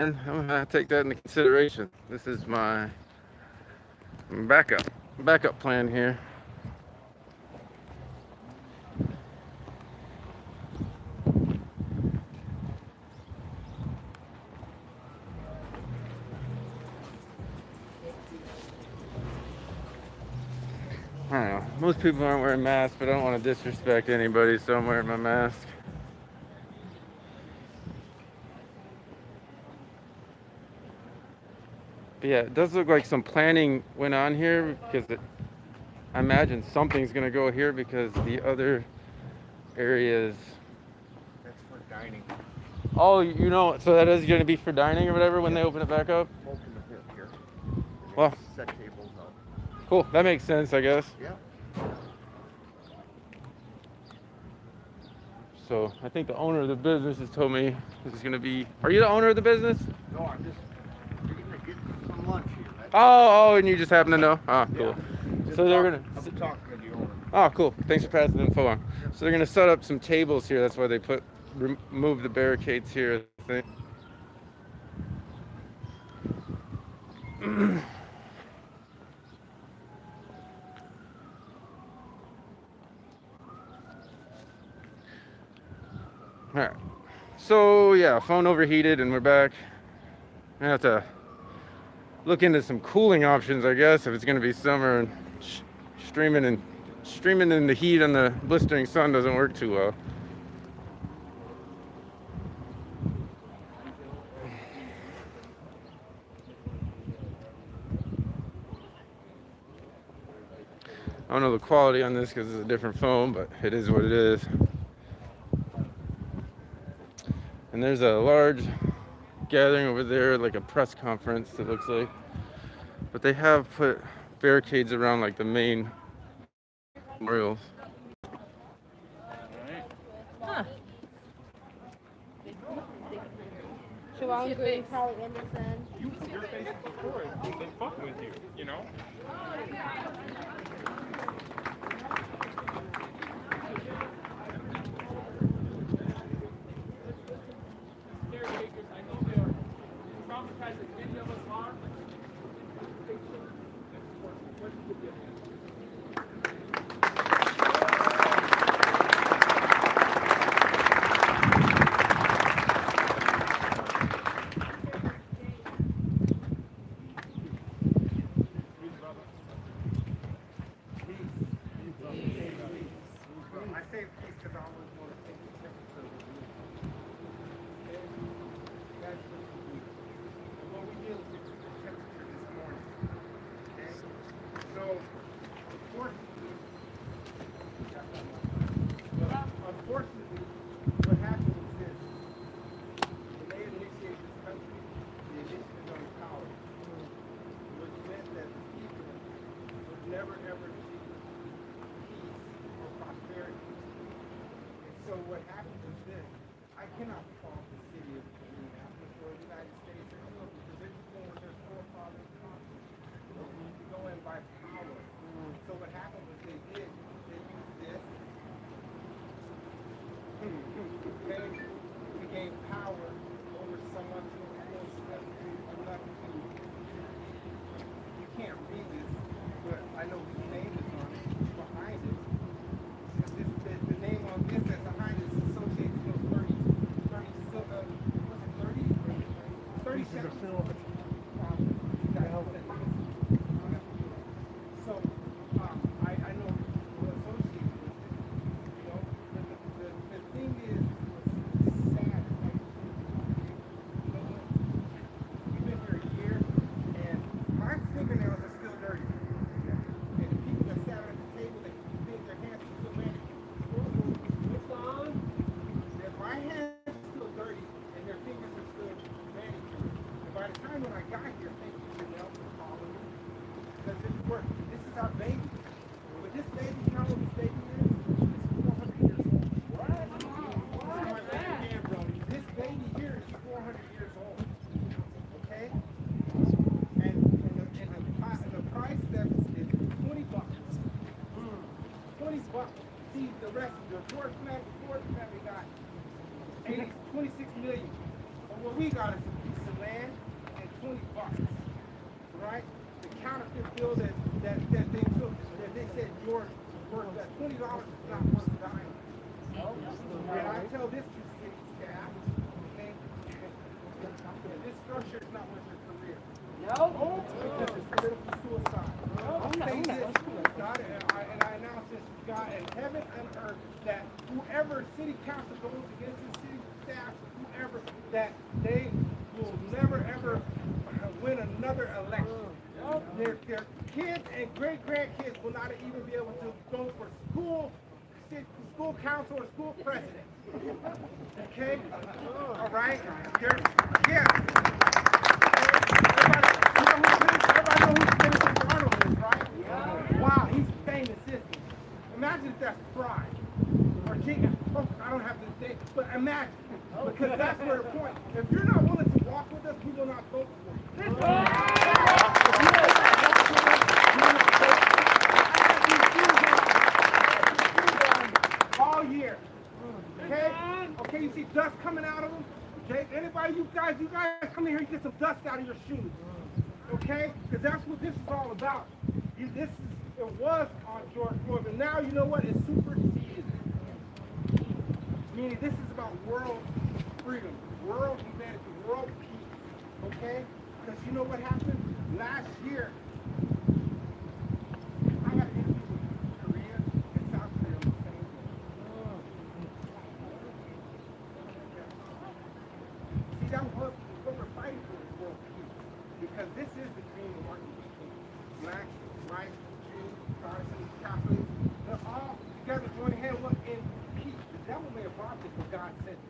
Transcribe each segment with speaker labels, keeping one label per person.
Speaker 1: And I'm gonna take that into consideration. This is my backup plan here. I don't know. Most people aren't wearing masks, but I don't want to disrespect anybody, so I'm wearing my mask. But yeah, it does look like some planning went on here because I imagine something's gonna go here because the other areas.
Speaker 2: That's for dining.
Speaker 1: Oh, so that is gonna be for dining or whatever when they open it back up.
Speaker 2: Open the pit here. And
Speaker 1: Well,
Speaker 2: set tables up.
Speaker 1: cool. That makes sense, I guess.
Speaker 2: Yeah.
Speaker 1: So I think the owner of the business has told me this is gonna be. Are you the owner of the business?
Speaker 2: No, I'm just gonna get some lunch here.
Speaker 1: And you just happen to know? Ah, cool.
Speaker 2: Yeah.
Speaker 1: So they're gonna.
Speaker 2: I'm talking to the owner.
Speaker 1: Oh, cool. Thanks for passing the info on. So they're gonna set up some tables here. That's why they remove the barricades here, I think. All right. So yeah, phone overheated and we're back. I have to look into some cooling options, I guess, if it's gonna be summer and streaming in the heat and the blistering sun doesn't work too well. I don't know the quality on this because it's a different phone, but it is what it is. And there's a large gathering over there, like a press conference, it looks like. But they have put barricades around like the main memorials.
Speaker 3: Huh. Siobhan Green, Carl Anderson.
Speaker 4: Your face before it, they fucking with you, you know? I know they are traumatized as many of us are.
Speaker 2: I say peace because I always want to take the temperature of the room. That's what we did was we took the temperature this morning. Okay? So, unfortunately, what happened was this. When they initiated this country, the initiative on power, which meant that the people would never ever achieve peace or prosperity. And so what happened was this. I cannot fault the city of Minneapolis or the United States or Europe because they're just going with their forefathers' conquest. To go in by power. So what happened was they used this to gain power over someone to enforce enough to. You can't read this, but I know whose name is on it, behind it. The name on this that's behind it is associated to those 30 seconds? So, I know we're associated with it, you know, but the thing is, what's sad is like, you know what, we've been here a year, and my fingernails are still dirty, and the people that sat at the table, they think their hands are still manicured. That my hands are still dirty, and their fingers are still manicured. And by the time when I got here, thank you, Chanel, for calling me. Because this work, this is our baby. But this baby, you know what this baby is? It's 400 years old. What? This baby here is 400 years old. Okay? And the price that is $20. $20. See, the rest of the Ford family got 26 million. But what we got is a piece of land. feel that they took, that they said George worth that $20 is not worth a dime. And I tell this to city staff, okay, this structure is not worth your career. No. Because it's political suicide. I'm saying this, God, and I announce this, God, in heaven and earth, that whoever city council goes against the city staff, whoever, that they will never ever win another election. Their kids and great-grandkids will not even be able to go for school council or school president. Okay? All right? Yeah. Everybody know who Senator Arnold is, right? Yeah. Wow, he's famous, isn't he? Imagine if that's Fry or King. Oh, I don't have to say, but imagine. Because that's where the point. If you're not willing to walk with us, we will not vote for you. All year. Okay? Okay, you see dust coming out of them? Okay? Anybody, you guys come in here, you get some dust out of your shoes. Okay? Because that's what this is all about. It was on George Floyd, but now you know what? It's superseded. Meaning this is about world freedom, world humanity, world peace. Okay? Because you know what happened? Last year, I had an interview with Korea and South Korea on the same day. See, that was what we're fighting for is world peace. Because this is the dream of working between blacks, whites, Jews, Protestants, Catholics. They're all together joining hands in peace. The devil may have brought this, but God sent it.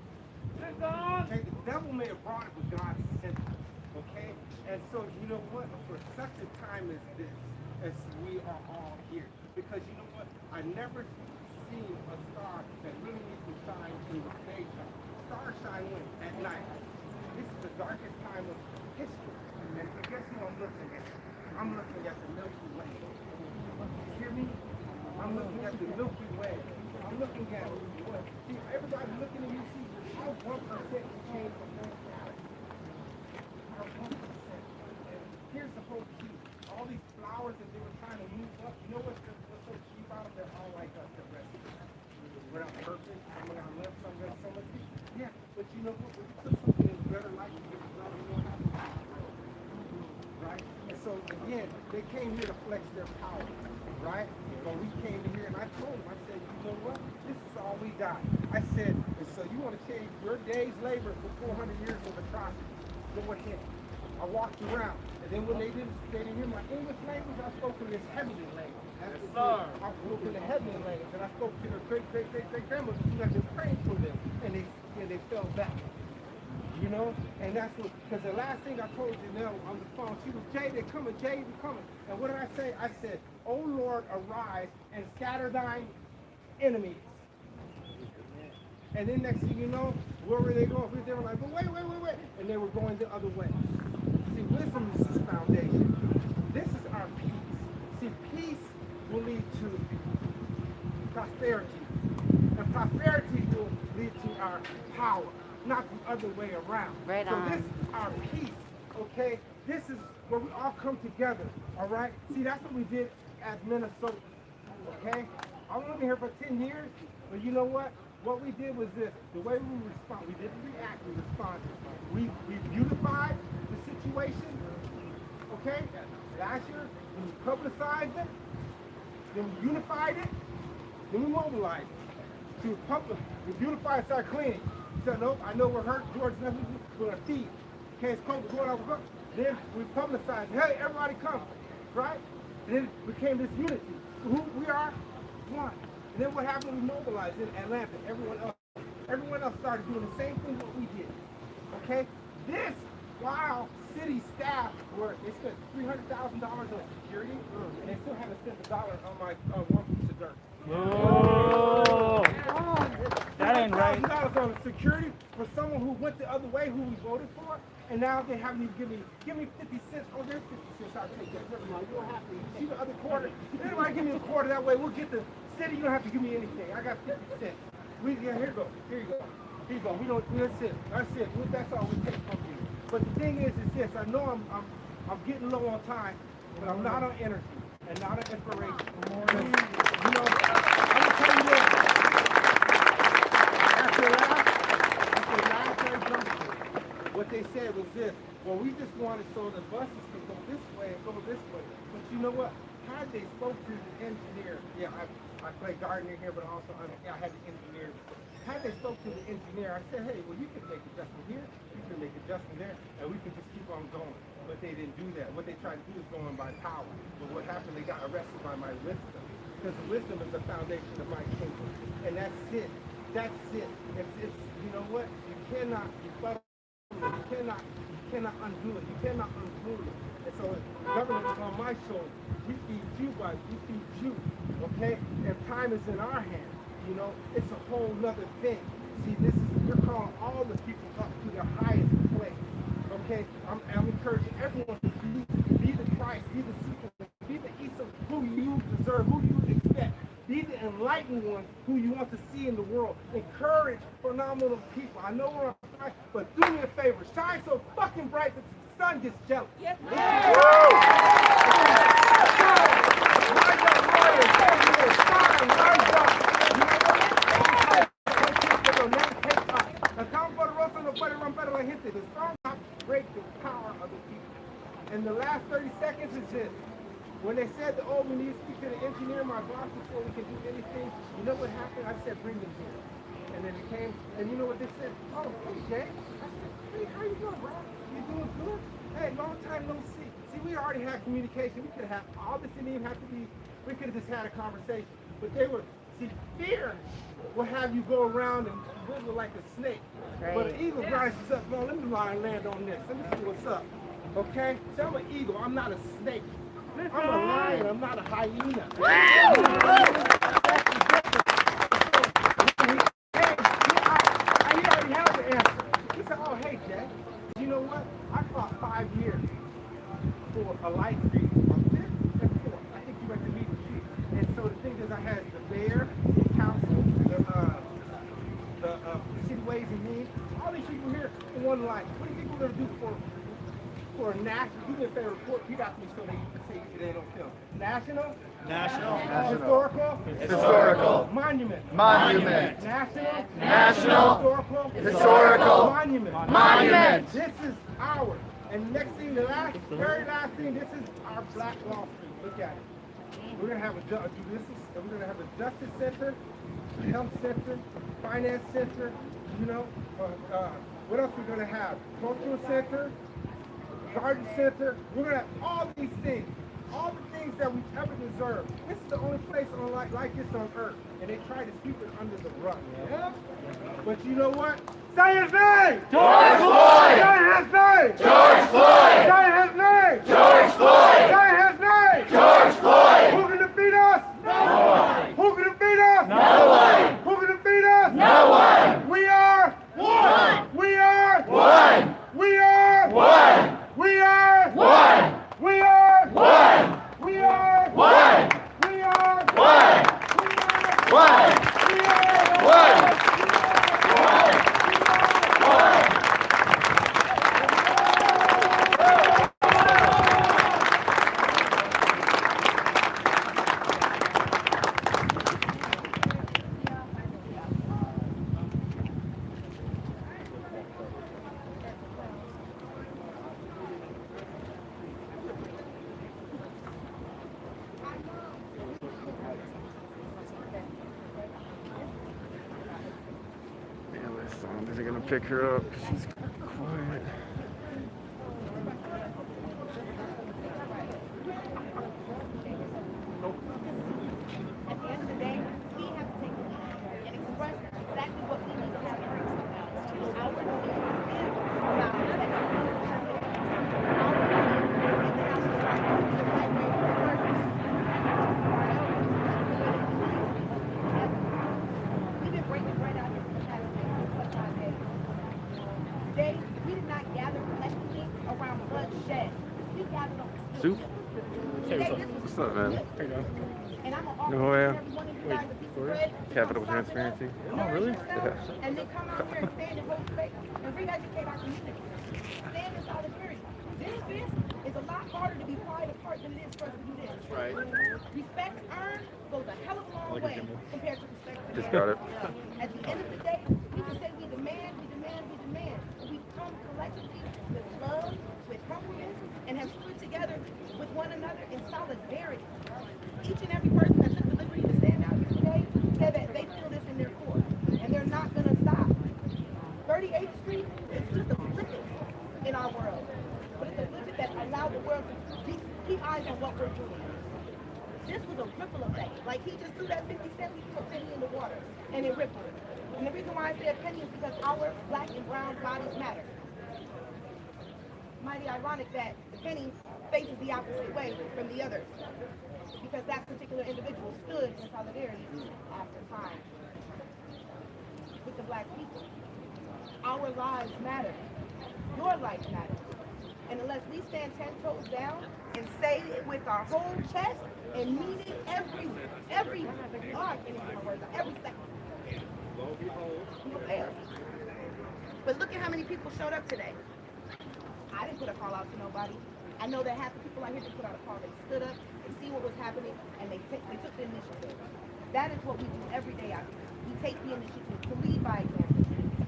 Speaker 2: Okay? The devil may have brought it, but God sent it. Okay? And so, you know what? For such a time as this, as we are all here. Because you know what? I never seen a star that really needs to shine in the daytime. Stars shine when? At night. This is the darkest time of history. And guess who I'm looking at? I'm looking at the Milky Way. You hear me? I'm looking at the Milky Way. I'm looking at what? See, everybody looking at you, see, how 1% can change the whole galaxy. How 1%. And here's the whole key. All these flowers that they were trying to move up, you know what's so cheap out of them? They're all like us, they're red. We're not perfect, some of our lips, some red, some of these. Yeah, but you know what? When you put something in better light, you get love, you know how to do. Right? And so again, they came here to flex their power, right? But we came here and I told them, I said, you know what? This is all we got. I said, and so you want to change your day's labor for 400 years of atrocities. Go ahead. I walked around, and then when they didn't hear my English language, I spoke in this heavenly language. I spoke in the heavenly language, and I spoke to their great-great-great-grandmothers who had been praying for them, and they fell back. You know, and that's what, because the last thing I told Janelle on the phone, she was, Jay, they're coming, Jay, they're coming. And what did I say? I said, oh Lord, arise and scatter thine enemies. And then next thing you know, where were they going? They were like, but wait. And they were going the other way. See, wisdom is this foundation. This is our peace. See, peace will lead to prosperity. And prosperity will lead to our power. Not the other way around.
Speaker 5: Right
Speaker 2: so
Speaker 5: on.
Speaker 2: this is our peace, okay? This is where we all come together, all right? See, that's what we did as Minnesota, okay? I was living here for 10 years, but you know what? What we did was this. The way we respond, we didn't react, we responded. We beautified the situation, okay? Last year, we publicized it, then we unified it, then we mobilized it. We beautified and started cleaning. So nope, I know we're hurt towards nothing, we're gonna feed. Okay, it's cold, going over. Then we publicized, hey, everybody come, right? And then it became this unity. Who we are, one. And then what happened? We mobilized in Atlanta. Everyone else started doing the same thing what we did. Okay? This, while city staff they spent $300,000 on security, and they still haven't spent $1 on my one piece of dirt.
Speaker 6: Oh, that ain't right.
Speaker 2: $1,000 on security for someone who went the other way, who we voted for, and now they haven't even give me 50 cents. Oh, there's 50 cents. I'll take that. Never mind. You don't have to. See the other quarter? Anybody give me a quarter that way? We'll get the city. You don't have to give me anything. I got 50 cents. Here you go. Here you go. We don't. That's it. That's all we take from you. But the thing is this. I know I'm getting low on time, but I'm not on energy and not on inspiration. You know, I'm gonna tell you this. After last juncture, what they said was this. Well, we just wanted so the buses could go this way and go this way. But you know what? Had they spoke to the engineer, I play gardener here, but also I had the engineer. Had they spoke to the engineer, I said, hey, well, you can make adjustment here, you can make adjustment there, and we can just keep on going. But they didn't do that. What they tried to do is going by power. But what happened, they got arrested by my wisdom. Because wisdom is the foundation of my kingdom. And that's it. That's it. It's you know what? You cannot rebuttal it. You cannot undo it. You cannot undo it. And so the government is on my shoulders. We feed you, guys. We feed you. Okay? And time is in our hands. You know, it's a whole nother thing. See, we're calling all the people up to their highest place. Okay, I'm encouraging everyone to be the Christ, be the super, be the Esau who you deserve, who you expect. Be the enlightened one who you want to see in the world. Encourage phenomenal people. I know we're on fire, but do me a favor. Shine so fucking bright that the sun gets jealous. Yes, yeah. Rise up, warriors. Shine, rise up. The strong break the power of the people. And the last 30 seconds is this. When they said, oh, we need to speak to the engineer, my boss, before we can do anything, you know what happened? I said, bring them here. And then it came, and you know what they said? Oh, hey, Jay. I said, hey, how you doing, bro? You doing good? Hey, long time no see. See, we already had communication. We could have, all this didn't even have to be, we could have just had a conversation. But they were, see, fear will have you go around and wiggle like a snake. Right. But an eagle rises up, well, let me land on this. Let me see what's up. Okay? So I'm an eagle, I'm not a snake. I'm a lion, I'm not a hyena. He already had the answer. He said, oh, hey, Jack, you know what? I fought 5 years for a life stream on 5th and 4th. I think you went to meet the chief. And so the thing is, I had the mayor, the council, the city ways and means, all these people here in one line. What do you think we're going to do for a national? Do me a favor, repeat after me so they say they don't film. National. Historical. Monument. National. Historical. Monument. This is ours. And next thing, very last thing, this is our Black Wall Street. Look at it. We're gonna have a justice center, a health center, finance center. You know, what else we're gonna have? Cultural center, garden center. We're gonna have all these things, all the things that we ever deserve. This is the only place like this on earth, and they try to sweep it under the rug. Yeah? But you know what? Say his name!
Speaker 5: George Floyd!
Speaker 2: Say his name!
Speaker 5: George Floyd!
Speaker 2: Say his name!
Speaker 5: George Floyd!
Speaker 2: Say his name!
Speaker 5: George Floyd!
Speaker 2: Who can defeat us?
Speaker 5: No one!
Speaker 2: Who can defeat us?
Speaker 5: No one!
Speaker 2: Who can defeat us?
Speaker 5: No one!
Speaker 2: We are
Speaker 5: one!
Speaker 2: We are
Speaker 5: One!
Speaker 2: We are
Speaker 5: One!
Speaker 2: We are
Speaker 5: One!
Speaker 2: We are
Speaker 5: One!
Speaker 2: We are
Speaker 5: One!
Speaker 2: We are
Speaker 5: One! One!
Speaker 2: We are
Speaker 5: One!
Speaker 1: Is it gonna pick her up? She's quiet.
Speaker 3: At the end of the day, we have to take it and express exactly what we need to have We've been breaking bread out here for the past 5 days. Today, we did not gather collectively around bloodshed. We gathered on
Speaker 1: Soup?
Speaker 3: Today, this was
Speaker 1: What's up, man?
Speaker 3: How you doing? And I'm gonna offer
Speaker 1: No way.
Speaker 3: every one of you guys a piece of bread.
Speaker 1: Capital
Speaker 3: Come soften up,
Speaker 1: transparency.
Speaker 3: nourish
Speaker 6: really?
Speaker 3: yourself, and then come out here and stand and hold space and re-educate our community. Stand in solidarity. This fist is a lot harder to be pried apart than it is
Speaker 2: Right.
Speaker 3: Respect earned goes a hell of a long way compared to respect earned.
Speaker 1: Just got it.
Speaker 3: At the end of the day, we can say we demand, but we come collectively with love, with humbleness, and have stood together with one another in solidarity. Each and every person that took the liberty to stand out here today said that they feel this in their core, and they're not going to stop. 38th Street is just a blip in our world, but it's a blip that allowed the world to keep eyes on what we're doing. This was a ripple effect. Like he just threw that 50 cents, he threw a penny in the water, and it rippled. And the reason why I say a penny is because our black and brown bodies matter. Mighty ironic that the penny faces the opposite way from the others, because that particular individual stood in solidarity after time with the black people. Our lives matter. Your life matters. And unless we stand 10 toes down and say it with our whole chest and mean it every second, we'll fail. But look at how many people showed up today. I didn't put a call out to nobody. I know that half the people out here didn't put out a call. They stood up and see what was happening, and they took the initiative. That is what we do every day out here. We take the initiative to lead by example.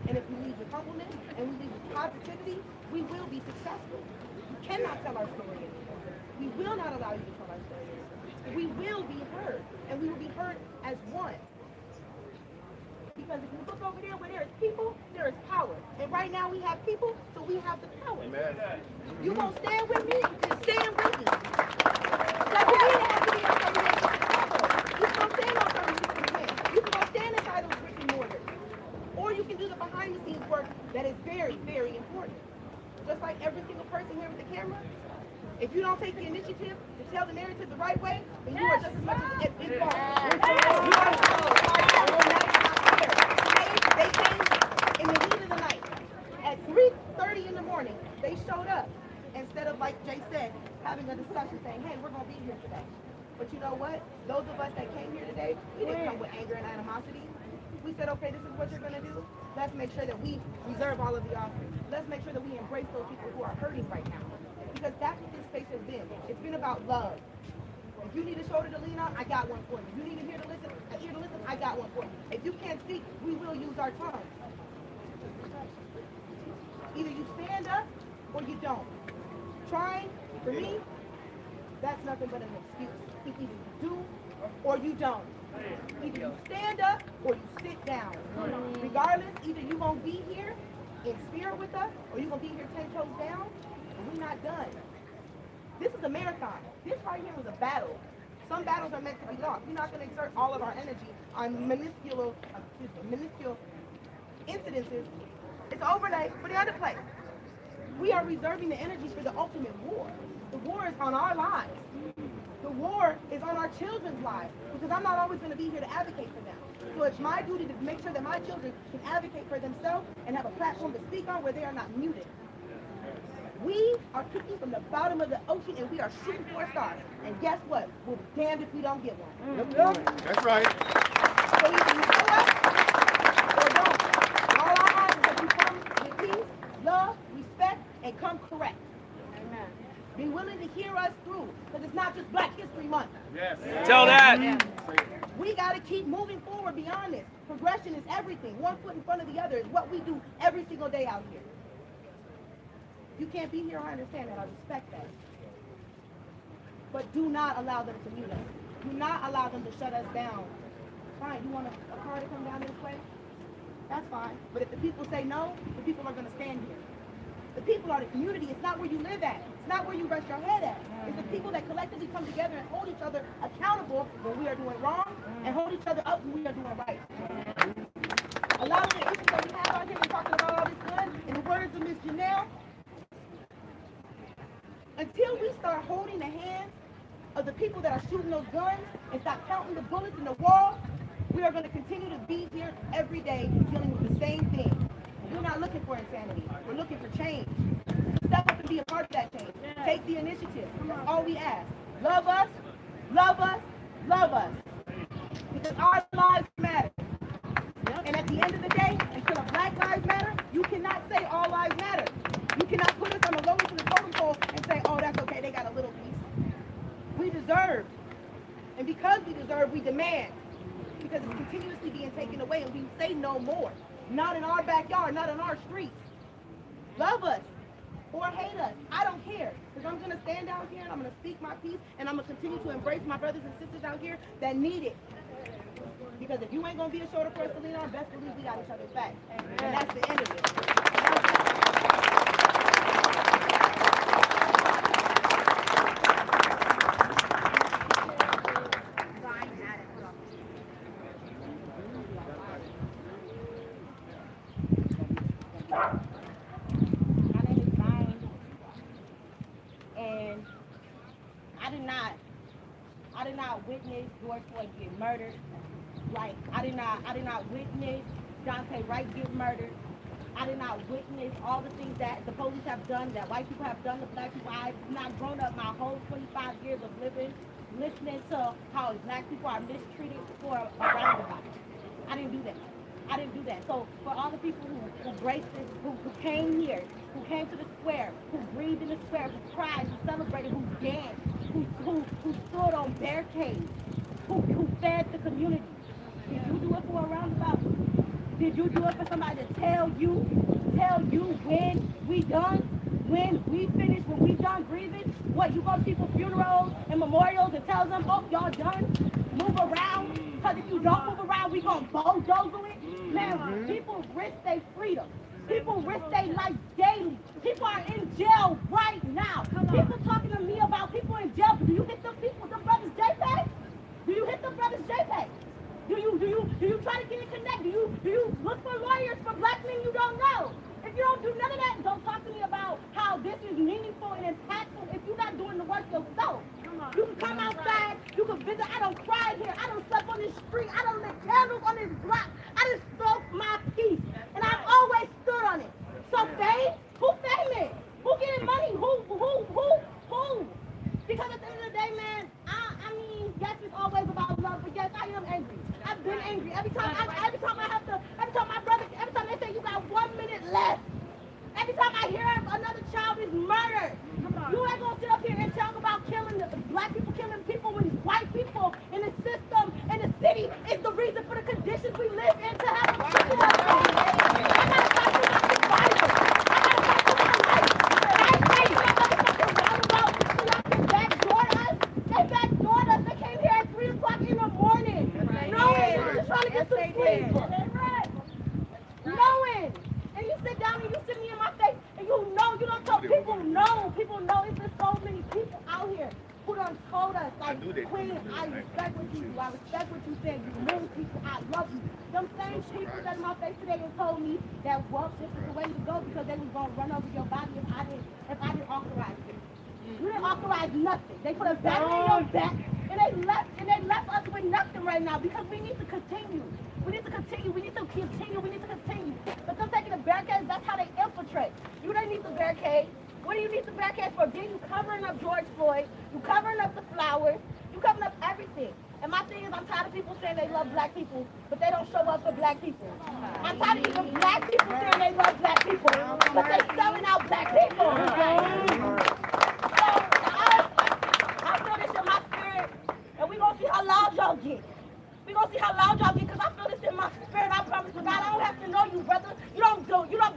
Speaker 3: And if we lead with humbleness and we lead with positivity, we will be successful. You cannot tell our story anymore. We will not allow you to tell our story anymore. We will be heard, and we will be heard as one. Because if you look over there where there is people, there is power. And right now we have people, so we have the power.
Speaker 2: Amen.
Speaker 3: You gonna stand with me? Just stand with me. Like you need to have to be on something that's you can stand on something you can. You can go stand inside those brick and mortars. Or you can do the behind the scenes work that is very, very important. Just like every single person here with the camera, if you don't take the initiative to tell the narrative the right way, then you are just as much as involved. You are they came in the heat of the night. At 3:30 in the morning, they showed up. Instead of, like Jay said, having a discussion saying, hey, we're going to be here today. But you know what? Those of us that came here today, we didn't come with anger and animosity. We said, okay, this is what you're going to do. Let's make sure that we reserve all of the offerings. Let's make sure that we embrace those people who are hurting right now. Because that's what this space has been. It's been about love. If you need a shoulder to lean on, I got one for you. If you need an ear to listen, I got one for you. If you can't speak, we will use our tongues. Either you stand up or you don't. Trying, for me, that's nothing but an excuse. It's either you do or you don't. Either you stand up or you sit down. Regardless, either you're going to be here in spirit with us or you're going to be here 10 toes down, and we're not done. This is a marathon. This right here was a battle. Some battles are meant to be lost. We're not going to exert all of our energy on minuscule incidences. It's overlay for the other place. We are reserving the energy for the ultimate war. The war is on our lives. The war is on our children's lives, because I'm not always going to be here to advocate for them. So it's my duty to make sure that my children can advocate for themselves and have a platform to speak on where they are not muted. We are picking from the bottom of the ocean, and we are shooting for a star. And guess what? We'll be damned if we don't get one.
Speaker 2: That's right.
Speaker 3: So either you show up or don't. All I ask is that you come with peace, love, respect, and come correct. Amen. Be willing to hear us through, because it's not just Black History Month.
Speaker 2: Yes.
Speaker 6: Tell that.
Speaker 3: We got to keep moving forward beyond this. Progression is everything. One foot in front of the other is what we do every single day out here. You can't be here, I understand that, I respect that. But do not allow them to mute us. Do not allow them to shut us down. Fine, you want a car to come down this way? That's fine. But if the people say no, the people are going to stand here. The people are the community. It's not where you live at. It's not where you rest your head at. It's the people that collectively come together and hold each other accountable when we are doing wrong and hold each other up when we are doing right. A lot of the issues that we have out here, we're talking about all this good, in the words of Ms. Janelle, until we start holding the hands of the people that are shooting those guns and stop counting the bullets in the wall, we are going to continue to be here every day dealing with the same thing. We're not looking for insanity. We're looking for change. Step up and be a part of that change. Take the initiative. That's all we ask. Love us, love us, love us. Because our lives matter. And at the end of the day, until a Black Lives Matter, you cannot say all lives matter. You cannot put us on the lowest of the totem pole and say, oh, that's okay, they got a little piece. We deserve deserve, we demand. Because it's continuously being taken away, and we say no more. Not in our backyard, not in our streets. Love us or hate us. I don't care. Because I'm going to stand out here and I'm going to speak my piece, and I'm going to continue to embrace my brothers and sisters out here that need it. Because if you ain't going to be a shoulder for us to lean on, best believe we got each other's back. And that's the end of it. I did not witness George Floyd get murdered. Like, I did not witness Dante Wright get murdered. I did not witness all the things that the police have done, that white people have done to black people. I've not grown up my whole 25 years of living, listening to how black people are mistreated for a roundabout. I didn't do that. I didn't do that. So for all the people who embraced this, who came here, who came to the square, who breathed in the square, who cried, who celebrated, who danced, who stood on barricades, who fed the community. Did you do it for a roundabout? Did you do it for somebody to tell you when we done, when we finish, when we done grieving? What, you go to people's funerals and memorials and tell them, oh, y'all done? Move around? Because if you don't move around, we gonna bulldoze it? Man, people risk their freedom. People risk their life daily. People are in jail right now. People talking to me about people in jail. Do you hit them people, them brothers JPEG? Do you hit them brothers JPEG? Do you try to get in connect? Do you look for lawyers for black men you don't know? If you don't do none of that, don't talk to me about how this is meaningful and impactful if you're not doing the work yourself. You can come outside, you can visit. I don't cry here. I don't sleep on this street. I don't lit candles on this block. I just spoke my piece, and I've always stood on it. So fame? Who famous? Who getting money? Who? Because at the end of the day, man, I mean, yes, it's always about love, but yes, I am angry. I've been angry. Every time they say you got 1 minute left, every time I hear another child is murdered, you ain't gonna sit up here and talk about black people killing people when white people in the system, in the city, is the reason for the conditions we live in to have a I gotta fight for my survival. I gotta fight for my life. I ain't fighting for motherfucking roundabout so y'all can backdoor us. They backdoored us. They came here at 3 o'clock in the morning. Knowing you just trying to get some sleep. Knowing. And you sit down and you sit me in my face and you know, you don't tell people know. It's just so many people out here who done told us, like, Queen, I respect what you do. I respect what you said. You move people. I love you. Them same people that in my face today and told me that, well, this is the way to go because they was going to run over your body if I didn't authorize it. You didn't authorize nothing. They put a battery in your back and they left us with nothing right now because we need to continue. We need to continue. But them taking the barricades, that's how they infiltrate. You don't need the barricades. What do you need the barricades for? Then you covering up George Floyd. You covering up the flowers. You covering up everything. And my thing is, I'm tired of people saying they love black people, but they don't show up for black people. I'm tired of even black people saying they love black people, but they selling out black people. So I feel this in my spirit, and we're going to see how loud y'all get. We're going to see how loud y'all get, because I feel this in my spirit. I promise to God, I don't have to know you, brother. You don't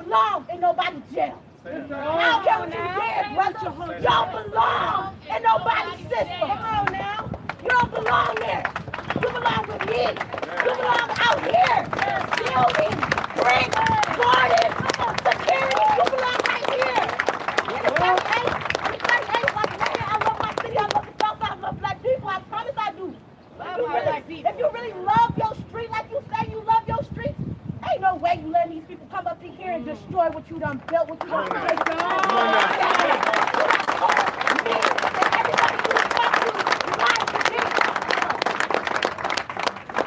Speaker 3: belong in nobody's jail. I don't care what you did, brother. You don't belong in nobody's system. Come on now. You don't belong there. You belong with me. You belong out here. Building, brick, garden, security. You belong right here. In the 38, like, man, I love my city. I love the South Side. I love black people. I promise I do. If you really love your street like you say you love your streets, ain't no way you letting these people come up in here and destroy what you done built, what you done created.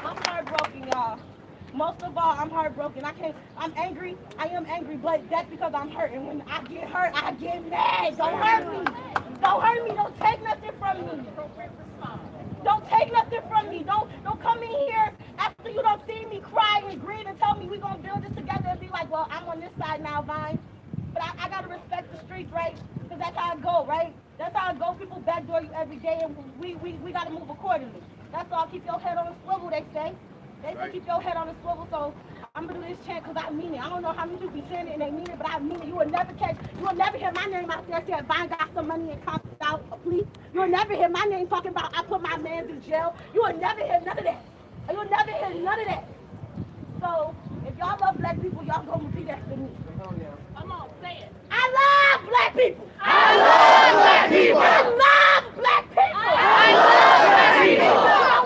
Speaker 3: I'm heartbroken, y'all. Most of all, I'm heartbroken. I'm angry. I am angry, but that's because I'm hurt. And when I get hurt, I get mad. Don't hurt me. Don't hurt me. Don't take nothing from me. Don't take nothing from me. Don't come in here after you don't see me cry and grieve and tell me we're going to build this together and be like, well, I'm on this side now, Vine. But I got to respect the streets, right? Because that's how I go, right? That's how it goes. People backdoor you every day, and we got to move accordingly. That's all. Keep your head on a swivel, they say. They say keep your head on a swivel, so I'm going to do this chant because I mean it. I don't know how many people be saying it and they mean it, but I mean it. You will never hear my name out there saying, Vine got some money and cops out, please. You will never hear my name talking about I put my mans in jail. You will never hear none of that. You will never hear none of that. So, if y'all love black people, y'all going to repeat that to me. Come on, say it. I love black people.
Speaker 5: I love black people.
Speaker 3: I love black people.
Speaker 5: I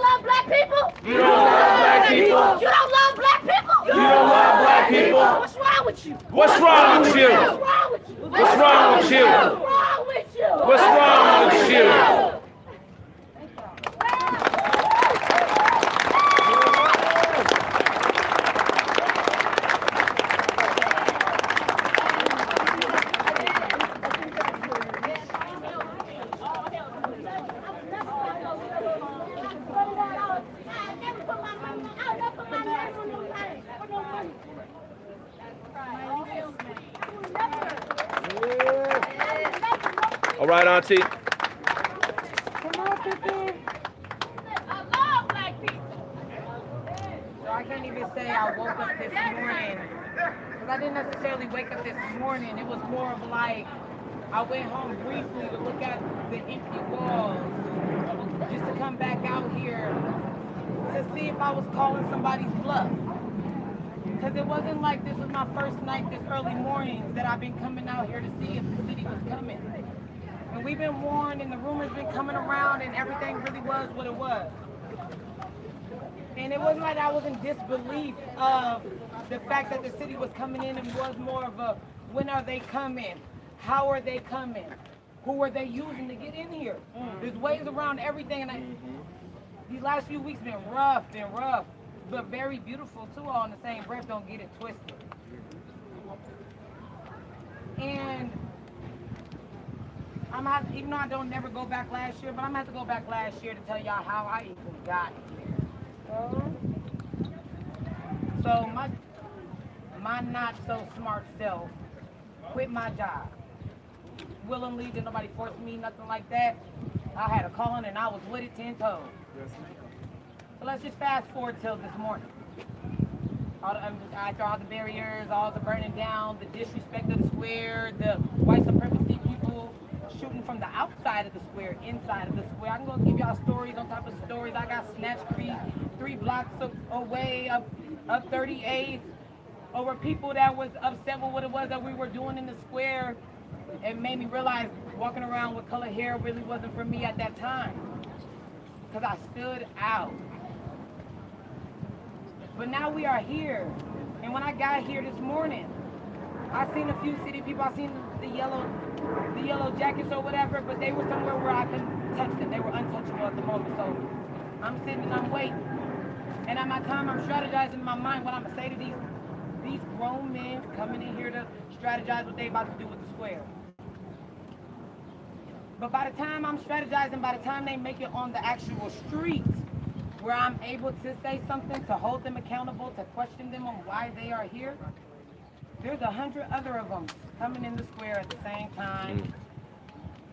Speaker 5: love black people.
Speaker 3: You don't love black people?
Speaker 5: You don't love black people.
Speaker 3: You don't love black people?
Speaker 5: You don't love black people.
Speaker 3: What's wrong with you?
Speaker 5: What's wrong with you?
Speaker 3: What's wrong with you?
Speaker 5: What's wrong with you?
Speaker 3: What's wrong with you?
Speaker 5: What's wrong with you? All right, Auntie.
Speaker 3: Come on, Pippin. I love black people.
Speaker 7: So I can't even say I woke up this morning, because I didn't necessarily wake up this morning. It was more of like, I went home briefly to look at the empty walls, just to come back out here to see if I was calling somebody's bluff. Because it wasn't like this was my first night this early mornings that I've been coming out here to see if the city was coming. And we've been warned, and the rumors been coming around, and everything really was what it was. And it wasn't like I was in disbelief of the fact that the city was coming in. It was more of a, when are they coming? How are they coming? Who are they using to get in here? There's ways around everything, and these last few weeks been rough, but very beautiful too, all in the same breath. Don't get it twisted. And even though I don't never go back last year, but I'm gonna have to go back last year to tell y'all how I even got here. So my not so smart self quit my job. Willingly, did nobody force me, nothing like that. I had a calling and I was with it 10 toes. So let's just fast forward till this morning. After all the barriers, all the burning down, the disrespect of the square, the white supremacy people shooting from the outside of the square, inside of the square. I can go give y'all stories on top of stories. I got snatched 3 blocks away up 38th over people that was upset with what it was that we were doing in the square. It made me realize walking around with colored hair really wasn't for me at that time, because I stood out. But now we are here, and when I got here this morning, I seen a few city people. I seen the yellow jackets or whatever, but they were somewhere where I couldn't touch them. They were untouchable at the moment. So I'm sitting and I'm waiting, and at my time I'm strategizing in my mind what I'm gonna say to these grown men coming in here to strategize what they about to do with the square. But by the time I'm strategizing, by the time they make it on the actual street, where I'm able to say something, to hold them accountable, to question them on why they are here, there's 100 other of them coming in the square at the same time.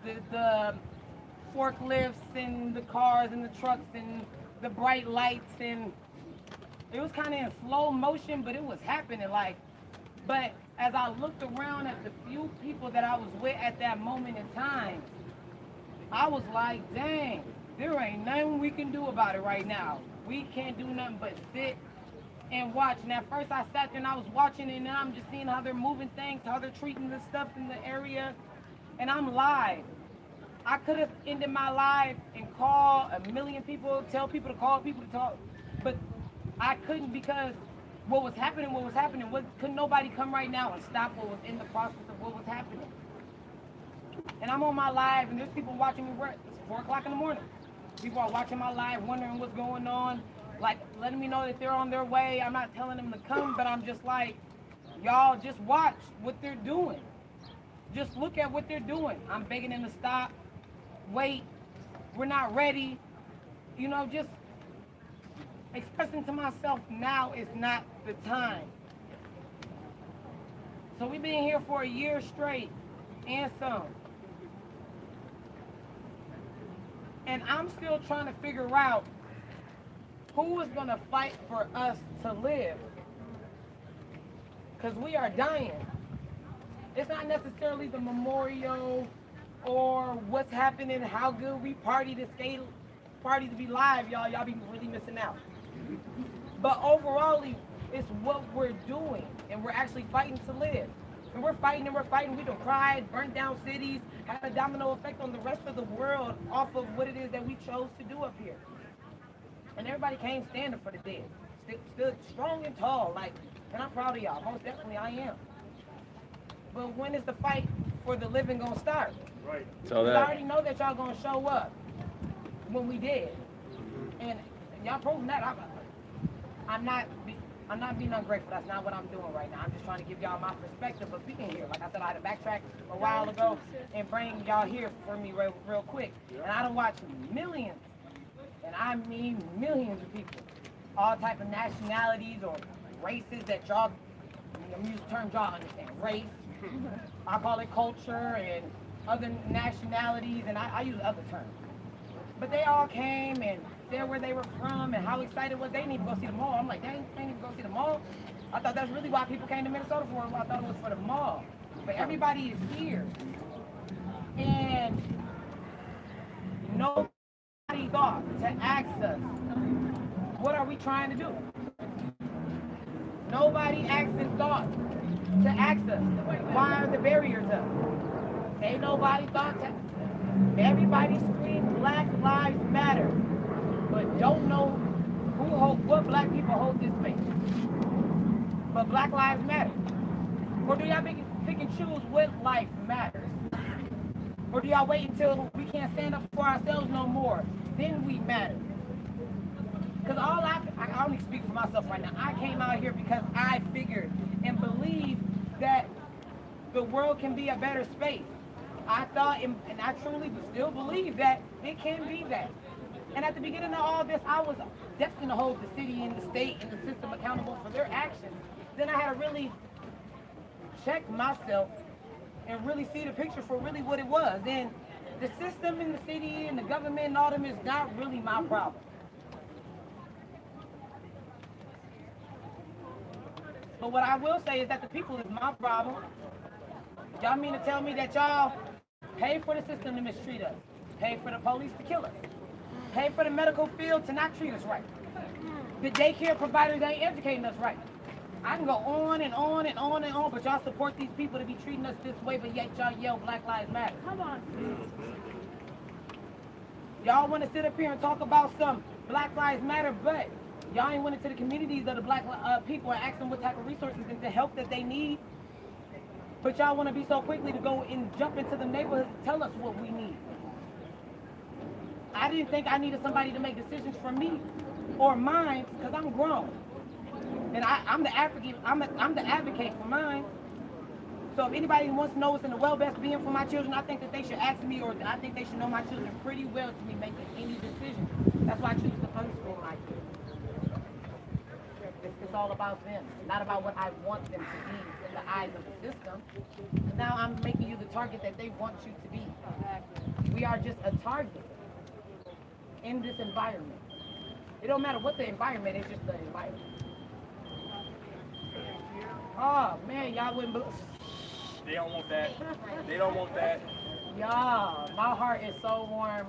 Speaker 7: The forklifts and the cars and the trucks and the bright lights, and it was kind of in slow motion, but it was happening but as I looked around at the few people that I was with at that moment in time, I was like, dang, there ain't nothing we can do about it right now. We can't do nothing but sit and watch. And at first I sat there and I was watching it, and I'm just seeing how they're moving things, how they're treating the stuff in the area. And I'm live. I could have ended my live and call a million people, tell people to call, people to talk, but I couldn't, because what was happening, couldn't nobody come right now and stop what was in the process of what was happening. And I'm on my live, and there's people watching me. It's 4 o'clock in the morning. People are watching my live, wondering what's going on, like letting me know that they're on their way. I'm not telling them to come, but I'm just like, y'all just watch what they're doing. Just look at what they're doing. I'm begging them to stop, wait, we're not ready. Just expressing to myself, now is not the time. So we've been here for a year straight and some. And I'm still trying to figure out who is gonna fight for us to live. Because we are dying. It's not necessarily the memorial or what's happening, how good we party to skate, party to be live, y'all. Y'all be really missing out. But overall, it's what we're doing, and we're actually fighting to live. And we're fighting and we're fighting. We don't cry, burnt down cities, had a domino effect on the rest of the world off of what it is that we chose to do up here. And everybody came standing for the dead. Stood strong and tall, like, and I'm proud of y'all. Most definitely I am. But when is the fight for the living gonna start?
Speaker 4: Right.
Speaker 5: So
Speaker 7: I
Speaker 5: that.
Speaker 7: already know that y'all gonna show up when we dead. And y'all proving that. I'm not being ungrateful. That's not what I'm doing right now. I'm just trying to give y'all my perspective of being here. Like I said, I had to backtrack a while ago and bring y'all here for me real quick. And I done watched millions, and I mean millions of people, all type of nationalities or races that y'all, I'm using the term y'all understand, race. I call it culture and other nationalities, and I use other terms. But they all came and said where they were from and how excited was they didn't even go see the mall. I'm like, dang, they didn't even go see the mall. I thought that's really why people came to Minnesota for. I thought it was for the mall. But everybody is here. And nobody thought to ask us, what are we trying to do? Nobody asked and thought to ask us, why are the barriers up? Ain't nobody thought to. Everybody screamed Black Lives Matter, but don't know what black people hold this space. But Black Lives Matter. Or do y'all pick and choose what life matters? Or do y'all wait until we can't stand up for ourselves no more? Then we matter. Because I only speak for myself right now. I came out here because I figured and believed that the world can be a better space. I thought, and I truly still believe that it can be that. And at the beginning of all this, I was destined to hold the city and the state and the system accountable for their actions. Then I had to really check myself and really see the picture for really what it was. And the system in the city and the government and all them is not really my problem. But what I will say is that the people is my problem. Y'all mean to tell me that y'all pay for the system to mistreat us, pay for the police to kill us, pay for the medical field to not treat us right. The daycare providers ain't educating us right. I can go on and on and on and on, but y'all support these people to be treating us this way, but yet y'all yell Black Lives Matter. Come on. Y'all want to sit up here and talk about some Black Lives Matter, but y'all ain't went into the communities of the black people and ask them what type of resources and the help that they need. But y'all want to be so quickly to go and jump into the neighborhoods and tell us what we need. I didn't think I needed somebody to make decisions for me or mine because I'm grown. And I'm the advocate for mine. So if anybody wants to know what's in the best being for my children, I think that they should ask me, or I think they should know my children pretty well to be making any decision. That's why I choose to unschool my kids. It's all about them, not about what I want them to be in the eyes of the system. Now I'm making you the target that they want you to be. We are just a target in this environment. It don't matter what the environment is, just the environment. Oh man, y'all wouldn't believe.
Speaker 4: They don't want that. They don't want that.
Speaker 7: Y'all, my heart is so warm.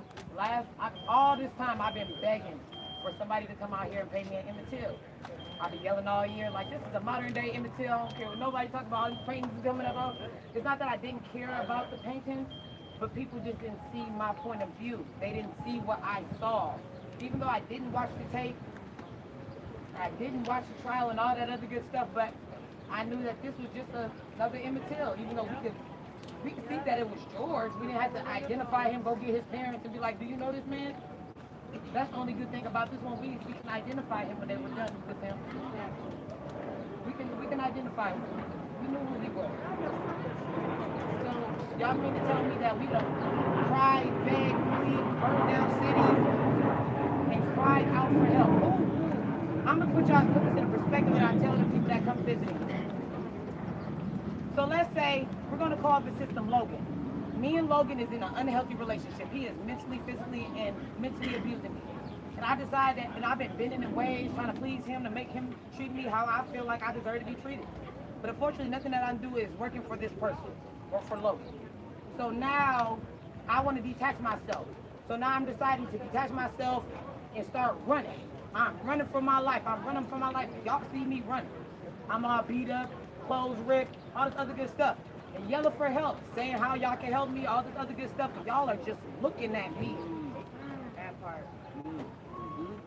Speaker 7: All this time I've been begging for somebody to come out here and pay me an Emmett. I've been yelling all year, like, this is a modern day Emmett Till. I don't care what nobody talks about, all these paintings coming up. It's not that I didn't care about the paintings, but people just didn't see my point of view. They didn't see what I saw. Even though I didn't watch the tape, I didn't watch the trial and all that other good stuff, but I knew that this was just another Emmett Till. Even though we could think that it was George, we didn't have to identify him, go get his parents and be like, do you know this man? That's the only good thing about this one. We can identify him when they were done with him. We can identify him. We knew who he was. So y'all mean to tell me that we done cried, begged, pleaded, burned down cities, and cried out for help? Ooh. I'm gonna put this in perspective when I tell the people that come visiting. So let's say we're gonna call the system Logan. Me and Logan is in an unhealthy relationship. He is mentally, physically, and mentally abusing me. And I decided, and I've been bending in ways, trying to please him, to make him treat me how I feel like I deserve to be treated. But unfortunately, nothing that I do is working for this person or for Logan. So now I want to detach myself. So now I'm deciding to detach myself and start running. I'm running for my life. I'm running for my life. Y'all see me running. I'm all beat up, clothes ripped, all this other good stuff. And yelling for help, saying how y'all can help me, all this other good stuff. But y'all are just looking at me. That part.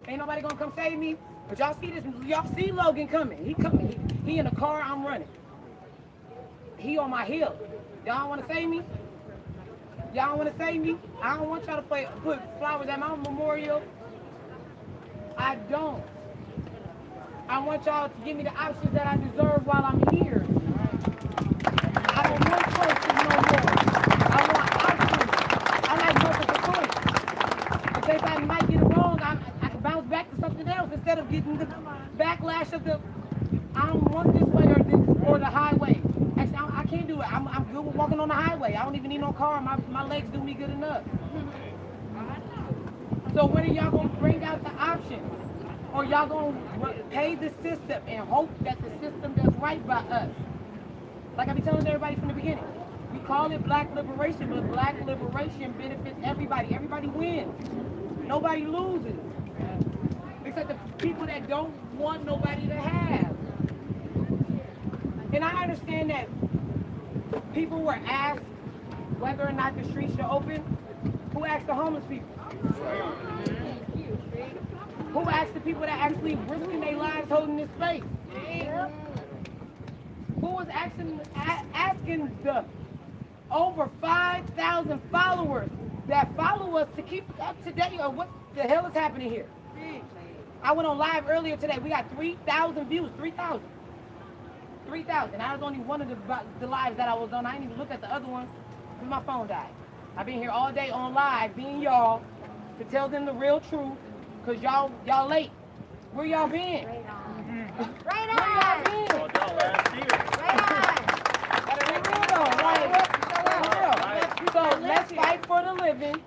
Speaker 7: Ain't nobody gonna come save me. But y'all see this, y'all see Logan coming. He coming. He in the car, I'm running. He on my heel. Y'all wanna save me? Y'all wanna save me? I don't want y'all to put flowers at my memorial. I don't. I want y'all to give me the options that I deserve while I'm here. I don't want choices no more. I want options. I like multiple choice. In case I might get it wrong, I can bounce back to something else instead of getting the backlash of the, I don't want this way or the highway. Actually, I can't do it. I'm good with walking on the highway. I don't even need no car. My legs do me good enough. So when are y'all going to bring out the options? Or y'all going to pay the system and hope that the system does right by us? Like I be telling everybody from the beginning, we call it black liberation, but black liberation benefits everybody. Everybody wins. Nobody loses. Except the people that don't want nobody to have. And I understand that people were asked whether or not the streets should open. Who asked the homeless people? Who asked the people that actually risking their lives holding this space? Who was asking the over 5,000 followers that follow us to keep up to date on what the hell is happening here? I went on live earlier today. We got 3,000 views. 3,000. 3,000. That was only one of the lives that I was on. I didn't even look at the other one because my phone died. I've been here all day on live, being y'all, to tell them the real truth, because y'all late. Where y'all been?
Speaker 8: Right on.
Speaker 7: Where y'all been?
Speaker 4: Y'all last year.
Speaker 7: So let's fight for the living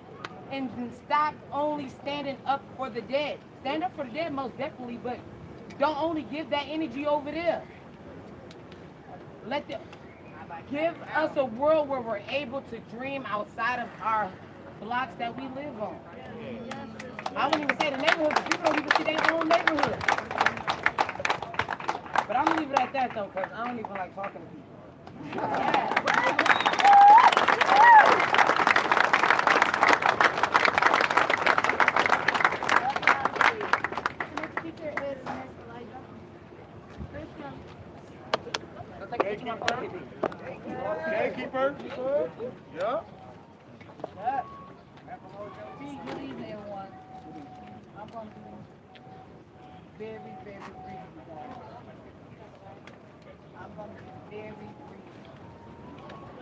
Speaker 7: and stop only standing up for the dead. Stand up for the dead most definitely, but don't only give that energy over there. Give us a world where we're able to dream outside of our blocks that we live on. I wouldn't even say the neighborhood, because people don't even see their own neighborhood. But I'm gonna leave it at that though, because I don't even like talking to people.
Speaker 8: Next speaker is Ms. Elijah.
Speaker 7: Let's take a picture of my phone.
Speaker 2: Gatekeeper? Yeah.
Speaker 8: Good evening, everyone. I'm going to be very, very brief today. I'm going to be very brief.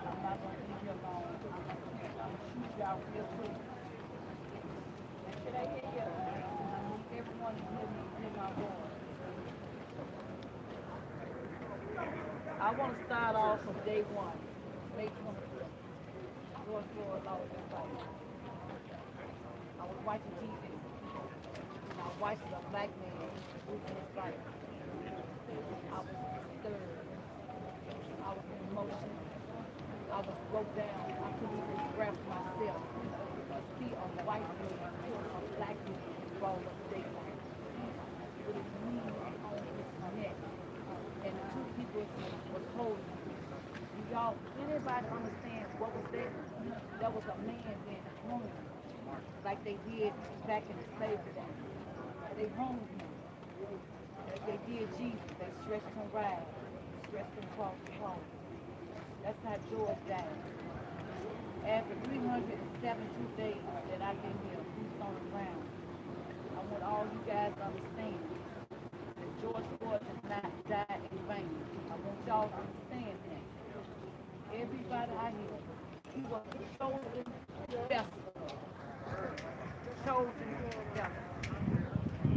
Speaker 8: I'm not going to leave you alone. I'm going to shoot y'all real quick. Should I hear you? I need everyone to hear my voice. I want to start off from day one, May 25th. George Floyd lost his life. I was watching TV. And I watched a black man losing his life. I was disturbed. I was in emotion. I was broke down. I couldn't even grasp myself. I see a white man a black man fall up daylight with his knees on his neck. And the two people was holding him. Do y'all, anybody understand what was there? That was a man being hung like they did back in the slavery days. They hung him. Like they did Jesus. They stretched him wide, stretched him across the cross. That's how George died. After 372 days that I've been here, boots on the ground, I want all you guys to understand that George Floyd did not die in vain. I want y'all to understand that. Everybody out here, he was a chosen vessel. Chosen vessel.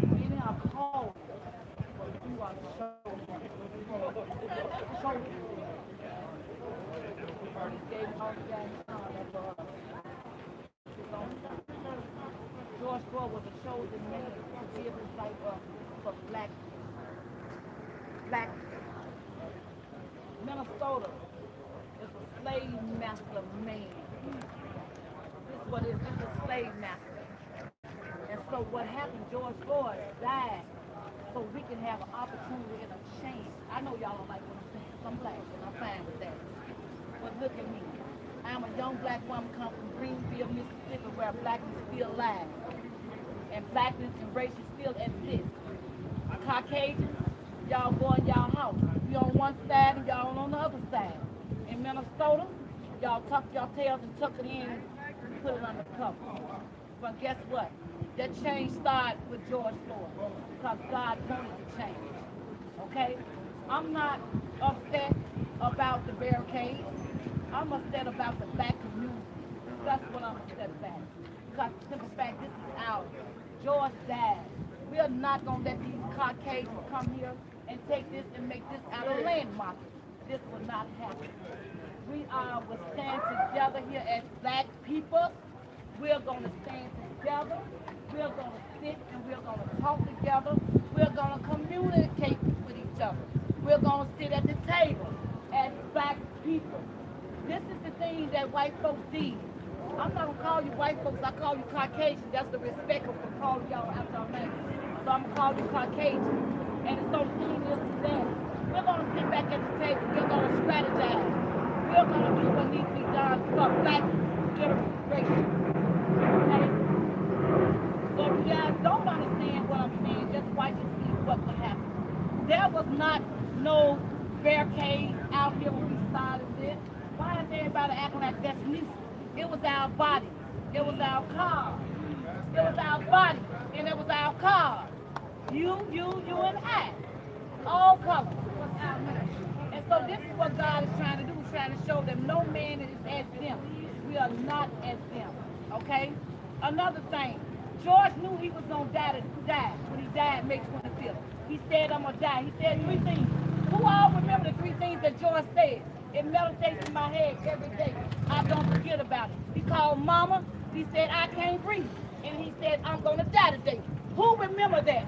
Speaker 8: Many are called, but you are chosen. Chosen. He gave all you guys time, that's all. was a chosen man to give his life up for black. Minnesota is a slave master man. This is what it is. This is a slave master. And so what happened, George Floyd died so we can have an opportunity and a chance. I know y'all don't like what I'm saying. I'm black and I'm fine with that. But look at me. I'm a young black woman come from Greenville, Mississippi, where blackness still lies. And blackness and racial still exist. Caucasians, y'all go in y'all house. We on one side and y'all on the other side. In Minnesota, y'all tuck your tails and tuck it in and put it under cover. But guess what? That change started with George Floyd because God wanted to change. Okay? I'm not upset about the barricades. I'm upset about the black community. That's what I'm upset about. Because the simple fact, this is ours. George died. We are not going to let these Caucasians come here and take this and make this our landmark. This will not happen. We will stand together here as black people. We're going to stand together. We're going to sit and we're going to talk together. We're going to communicate with each other. We're going to sit at the table as black people. This is the thing that white folks did. I'm not going to call you white folks. I call you Caucasian. That's the respect of calling y'all after our name. So I'm going to call you Caucasian. And so the thing is that we're going to sit back at the table. We're going to strategize. We're going to do what needs to be done for black generation. Okay? So if you guys don't understand what I'm saying, just watch and see what would happen. There was not no barricades out here when we started this. Why is everybody acting like that's new? It was our body. It was our cars. It was our body. And it was our cars. You, and I. All colors was out here. And so this is what God is trying to do. He's trying to show that no man is exempt. We are not exempt. Okay? Another thing. George knew he was going to die when he died May 25th. He said, I'm going to die. He said 3 things. Who all remember the 3 things that George said? It meditates in my head every day. I don't forget about it. He called mama. He said, I can't breathe. And he said, I'm going to die today. Who remember that?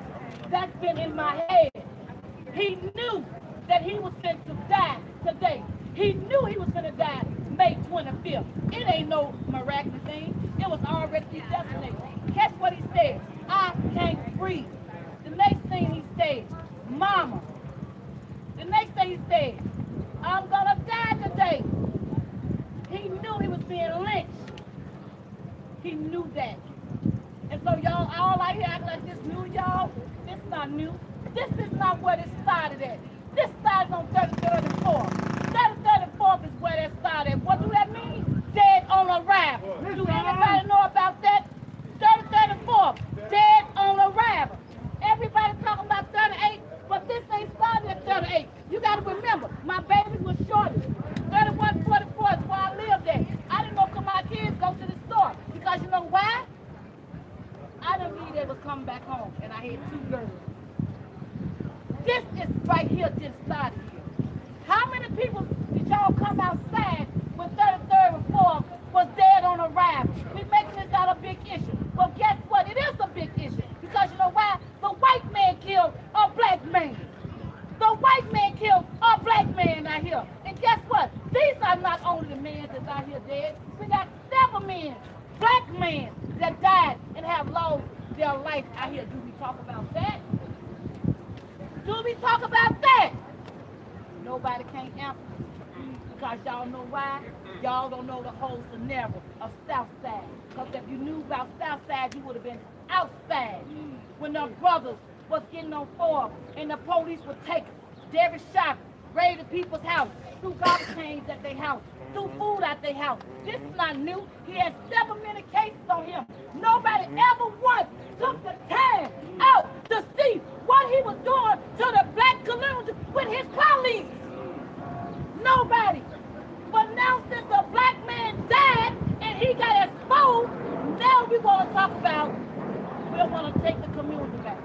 Speaker 8: That's been in my head. He knew that he was fit to die today. He knew he was going to die May 25th. It ain't no miraculous thing. It was already predestinated. Catch what he said. I can't breathe. The next thing he said, mama. The next thing he said, I'm going to die today. He knew he was being lynched. He knew that. And so y'all all out here act like this new, y'all. This not new. This is not where it started at. This started on 33rd and 4th. 33rd and 4th is where that started. What do that mean? Dead on arrival. Do anybody know about that? 33rd and 4th. Dead on arrival. Everybody talking about 38, but this ain't started at 38. You got to remember, my baby was shorted. 31, 44 is where I lived at. I didn't know because my kids go to the store. Because you know why? I didn't believe they was coming back home, and I had 2 girls. This is right here, just started here. How many people did y'all come outside when 33rd and 4th was dead on arrival? We're making this out a big issue. But guess what? It is a big issue. Because you know why? The white man killed a black man. The white man killed a black man out here. And guess what? These are not only the men that's out here dead. We got 7 men, black men, that died and have lost their life out here. Do we talk about that? Do we talk about that? Nobody can't answer. Because y'all know why? Y'all don't know the whole scenario of Southside. Because if you knew about Southside, you would have been outside. When the brothers was getting on Forbes and the police would take Derek Sharp, raided people's house, threw garbage cans at their house, threw food at their house. This is not new. He has 7 many cases on him. Nobody ever once took the time out to see what he was doing to the black community with his colleagues. Nobody. But now since a black man died and he got exposed, now we're going to talk about we're going to take the community back.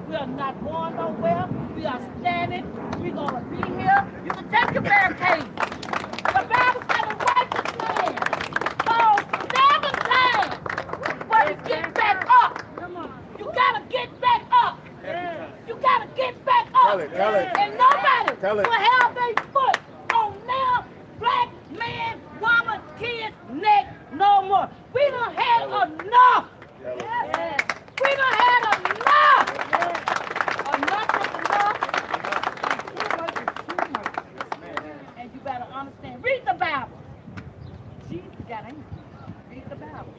Speaker 8: We are not going nowhere. We are standing. We're going to be here. You can take your barricades. The Bible said the righteous man falls 7 times, but he's getting back up. Come on.
Speaker 2: Tell it.
Speaker 8: And nobody
Speaker 2: Tell it.
Speaker 8: will have their foot on now black man, woman, kids, neck no more. We done had enough. We done had enough. Enough is enough. Too much is too much. And you better understand. Read the Bible. Jesus got angry. Read the Bible.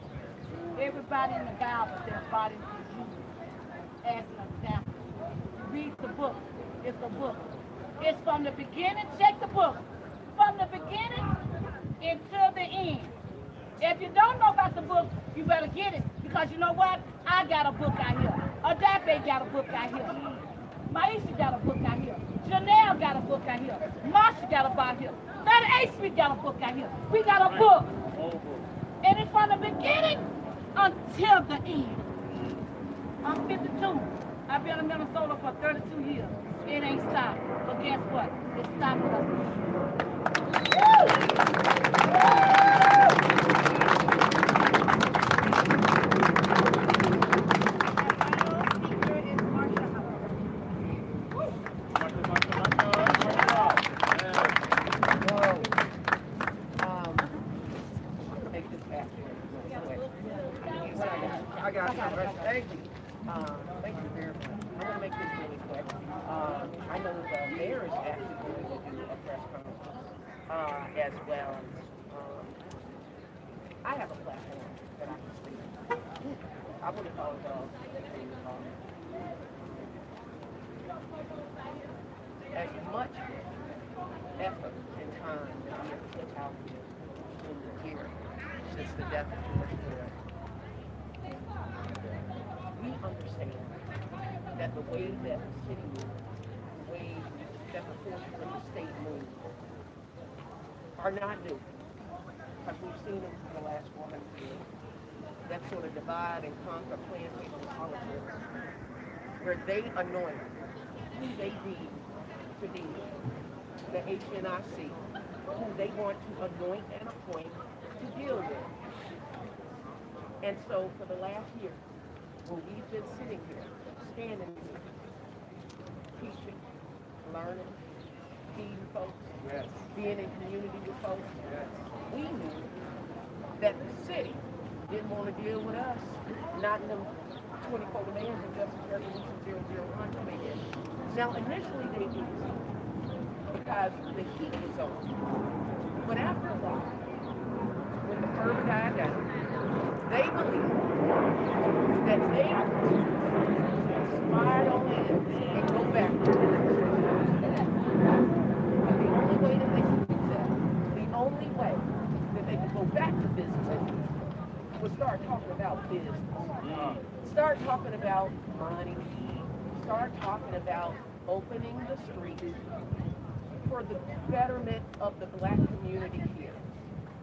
Speaker 8: Everybody in the Bible, their body is used as an example. Read the book. It's a book. It's from the beginning. Check the book. From the beginning until the end. If you don't know about the book, you better get it. Because you know what? I got a book out here. Adape got a book out here. Maisha got a book out here. Janelle got a book out here. Marsha got a book out here. 38th Street got a book out here. We got a book. And it's from the beginning until the end. I'm 52. I've been in Minnesota for 32 years. It ain't stopped. But guess what? It stopped us.
Speaker 9: Make this fast. I got you. Thank you. Thank you very much. I'm going to make this really quick. I know the mayor is actually going to do a press conference as well. I have a platform that I can speak. I would have thought of as much effort and time that we have put out in the year since the death of George Floyd. We understand that the way that the city moves, the way that the forces of the state move, are not new. Because we've seen them for the last 400 years. That sort of divide and conquer plantation politics, where they anoint who they deem to be the HNIC, who they want to anoint and appoint to deal with. And so for the last year, when we've been sitting here, standing here, teaching, learning, feeding folks, being in community with folks, we knew that the city didn't want to deal with us, not in them 24 demands of Justice Resolution 001 coming in. Now, initially they did, because the heat was on. But after a while, when the fervor died down, they believed that they could slide on in and go back to the only way that they could do that, the only way that they could go back to business was start talking about business. Start talking about money. Start talking about opening the streets for the betterment of the black community here.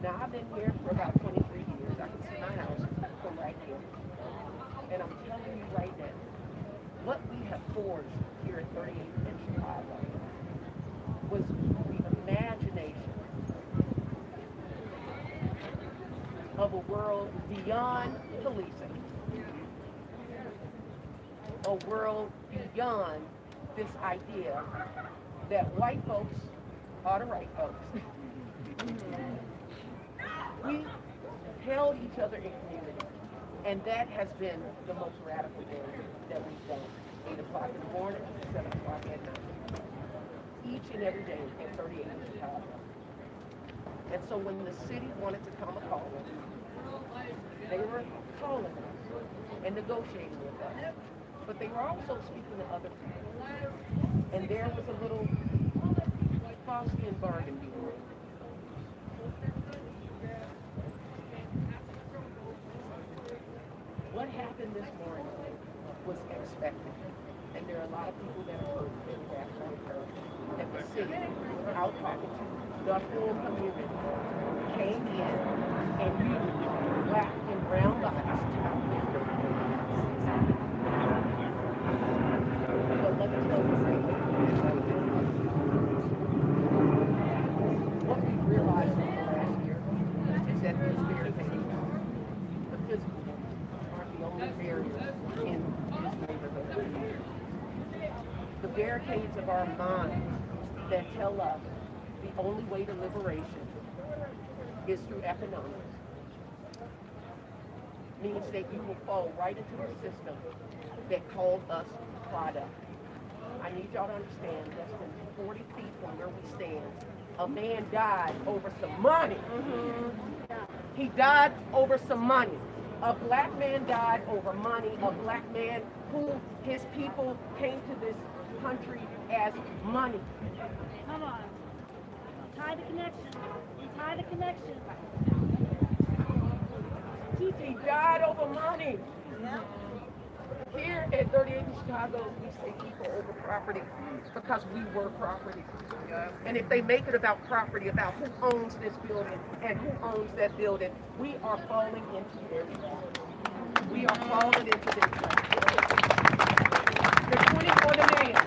Speaker 9: Now, I've been here for about 23 years. I can see my house from right here. And I'm telling you right now, what we have forged here at 38th in Chicago was the imagination of a world beyond policing. A world beyond this idea that white folks are the right folks. We held each other in community, and that has been the most radical thing that we've done. 8 o'clock in the morning, 7 o'clock at night. Each and every day in 38 in Chicago. And so when the city wanted to come a call, they were calling us and negotiating with us. But they were also speaking to other people. And there was a little Faustian bargain before. What happened this morning was expected. And there are a lot of people that have heard that we have not heard. That the city, out talking to the full community, came in and used black and brown bodies. But let me tell you something. What we realized in the last year is that these barricades, the physical ones, aren't the only barriers in this neighborhood. the barricades of our minds that tell us the only way to liberation is through economics means that you will fall right into a system that called us product. I need y'all to understand, less than 40 feet from where we stand, a man died over some money. He died over some money. A black man died over money. A black man who his people came to this country as money.
Speaker 10: Come on. Tie the connection. Tie the connection.
Speaker 9: He died over money. Here at 38 in Chicago, we say people over property because we were property. And if they make it about property, about who owns this building and who owns that building, we are falling into their trap. We are falling into their trap. The 24 demands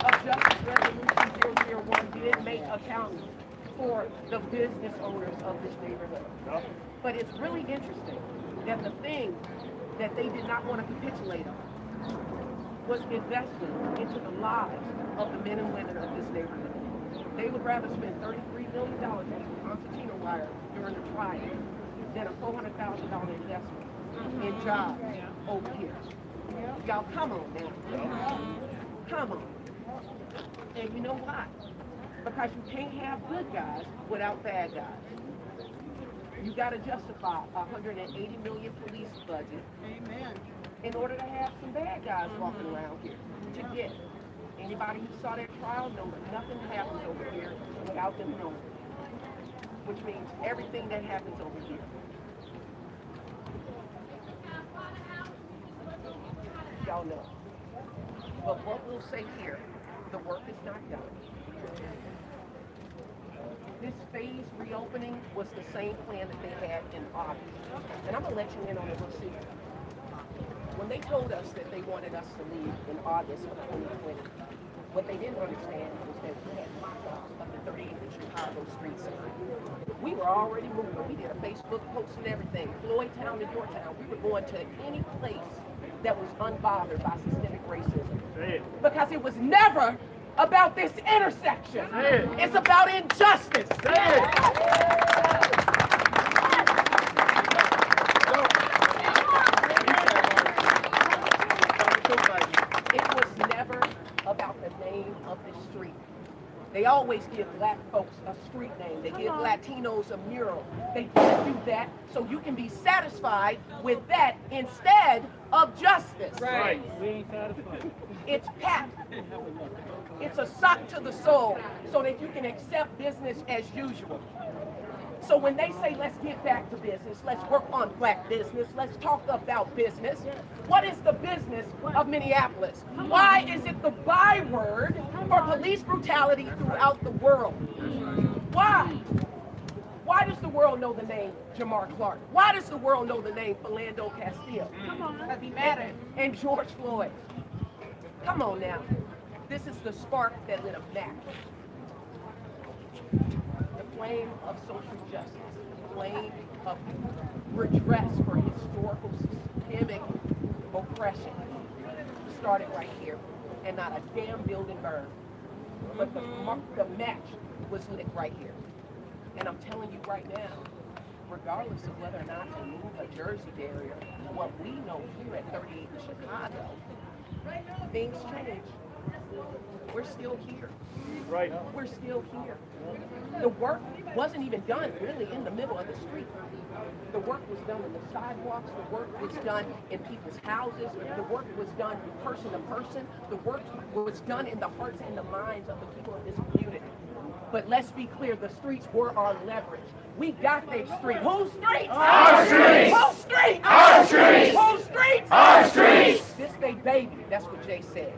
Speaker 9: of Justice Resolution 001 did make account for the business owners of this neighborhood. But it's really interesting that the thing that they did not want to capitulate on was investment into the lives of the men and women of this neighborhood. They would rather spend $33 million on the concertina wire during the trial than a $400,000 investment in jobs over here. Y'all, come on now. Come on. And you know why? Because you can't have good guys without bad guys. You got to justify a $180 million police budget. Amen. In order to have some bad guys walking around here to get. Anybody who saw that trial knows nothing happens over here without them knowing. Which means everything that happens over here. Y'all know. But what we'll say here, the work is not done. This phase reopening was the same plan that they had in August. And I'm gonna let you in on a little secret. When they told us that they wanted us to leave in August of 2020, what they didn't understand was that we had lockdowns of the 38 in Chicago street sign. We were already moving. We did a Facebook post and everything. Floyd town to your town. We were going to any place that was unbothered by systemic racism. Because it was never about this intersection. It's about injustice. It was never about the name of the street. They always give black folks a street name. They give Latinos a mural. They give you that so you can be satisfied with that instead of justice.
Speaker 6: Right. We ain't satisfied.
Speaker 9: It's pat. It's a sock to the soul so that you can accept business as usual. So when they say, let's get back to business, let's work on black business, let's talk about business, what is the business of Minneapolis? Why is it the byword for police brutality throughout the world? Why? Why does the world know the name Jamar Clark? Why does the world know the name Philando Castile?
Speaker 3: Come on, because he mattered.
Speaker 9: And George Floyd? Come on now. This is the spark that lit a match. The flame of social justice, the flame of redress for historical systemic oppression started right here, and not a damn building burned. But the match was lit right here. And I'm telling you right now, regardless of whether or not they move a Jersey barrier, what we know here at 38 in Chicago, things change. We're still here.
Speaker 6: Right.
Speaker 9: We're still here. The work wasn't even done really in the middle of the street. The work was done in the sidewalks. The work was done in people's houses. The work was done person to person. The work was done in the hearts and the minds of the people in this community. But let's be clear, the streets were our leverage. We got their street. Whose streets?
Speaker 5: Our streets!
Speaker 9: Whose streets?
Speaker 5: Our streets!
Speaker 9: Whose streets?
Speaker 5: Our streets!
Speaker 9: This they baby. That's what Jay said.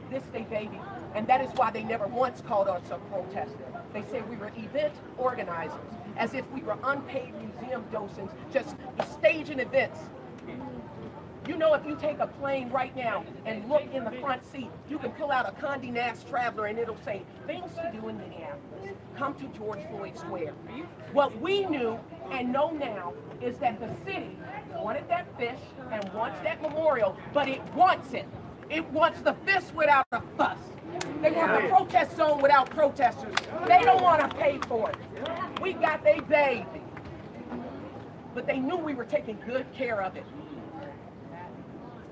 Speaker 9: This they baby. And that is why they never once called us a protester. They said we were event organizers, as if we were unpaid museum docents just staging events. You know, if you take a plane right now and look in the front seat, you can pull out a Condé Nast Traveler and it'll say, things to do in Minneapolis. Come to George Floyd Square. What we knew and know now is that the city wanted that fish and wants that memorial, but it wants it. It wants the fish without a fuss. They want the protest zone without protesters. They don't want to pay for it. We got their baby. But they knew we were taking good care of it.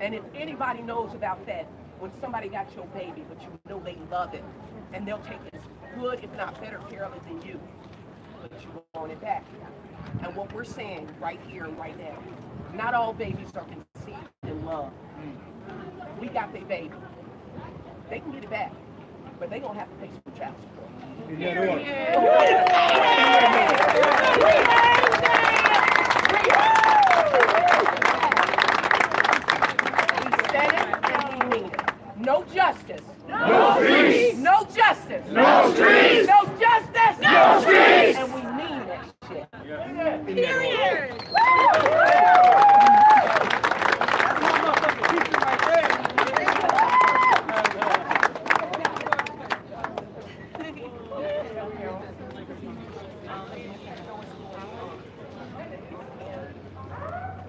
Speaker 9: And if anybody knows about that, when somebody got your baby, but you know they love it, and they'll take as good, if not better care of it than you, but you want it back. And what we're saying right here and right now, not all babies are conceived in love. We got their baby. They can get it back, but they're going to have to pay some child support. We said it and we mean it. No justice.
Speaker 5: No streets.
Speaker 9: No justice.
Speaker 5: No streets.
Speaker 9: No justice.
Speaker 5: No streets.
Speaker 9: And we mean that shit.
Speaker 3: Period.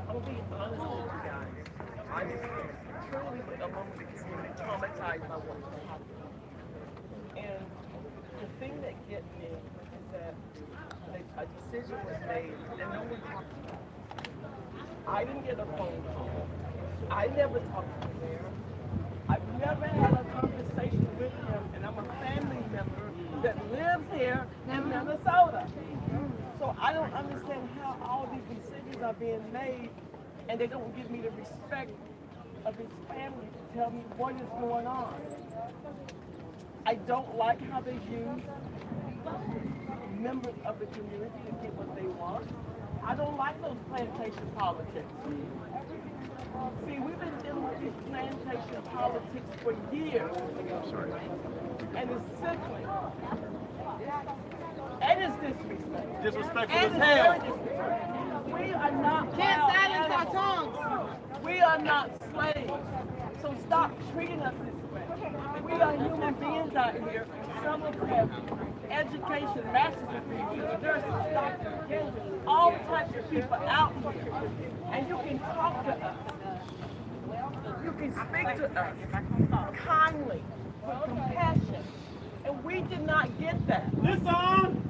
Speaker 9: I'm being honest with you guys. I'm truly among the community traumatized by what happened. And the thing that gets me is that a decision was made that no one talked about. I didn't get a phone call. I never talked to the mayor. I've never had a conversation with him, and I'm a family member that lives here in Minnesota. So I don't understand how all these decisions are being made, and they don't give me the respect of his family to tell me what is going on. I don't like how they use members of the community to get what they want. I don't like those plantation politics. See, we've been dealing with these plantation politics for years. And it's sickening. And it's disrespectful.
Speaker 6: Disrespectful
Speaker 9: And
Speaker 6: as
Speaker 9: it's
Speaker 6: hell.
Speaker 9: very disrespectful. We are not
Speaker 3: Can't
Speaker 9: wild
Speaker 3: silence our
Speaker 9: animals.
Speaker 3: tongues.
Speaker 9: We are not slaves. So stop treating us this way. We are human beings out here. Some of us have education, master's degrees, nurses, doctors, all types of people out here. And you can talk to us. You can speak to us kindly, with compassion. And we did not get that.
Speaker 6: Listen!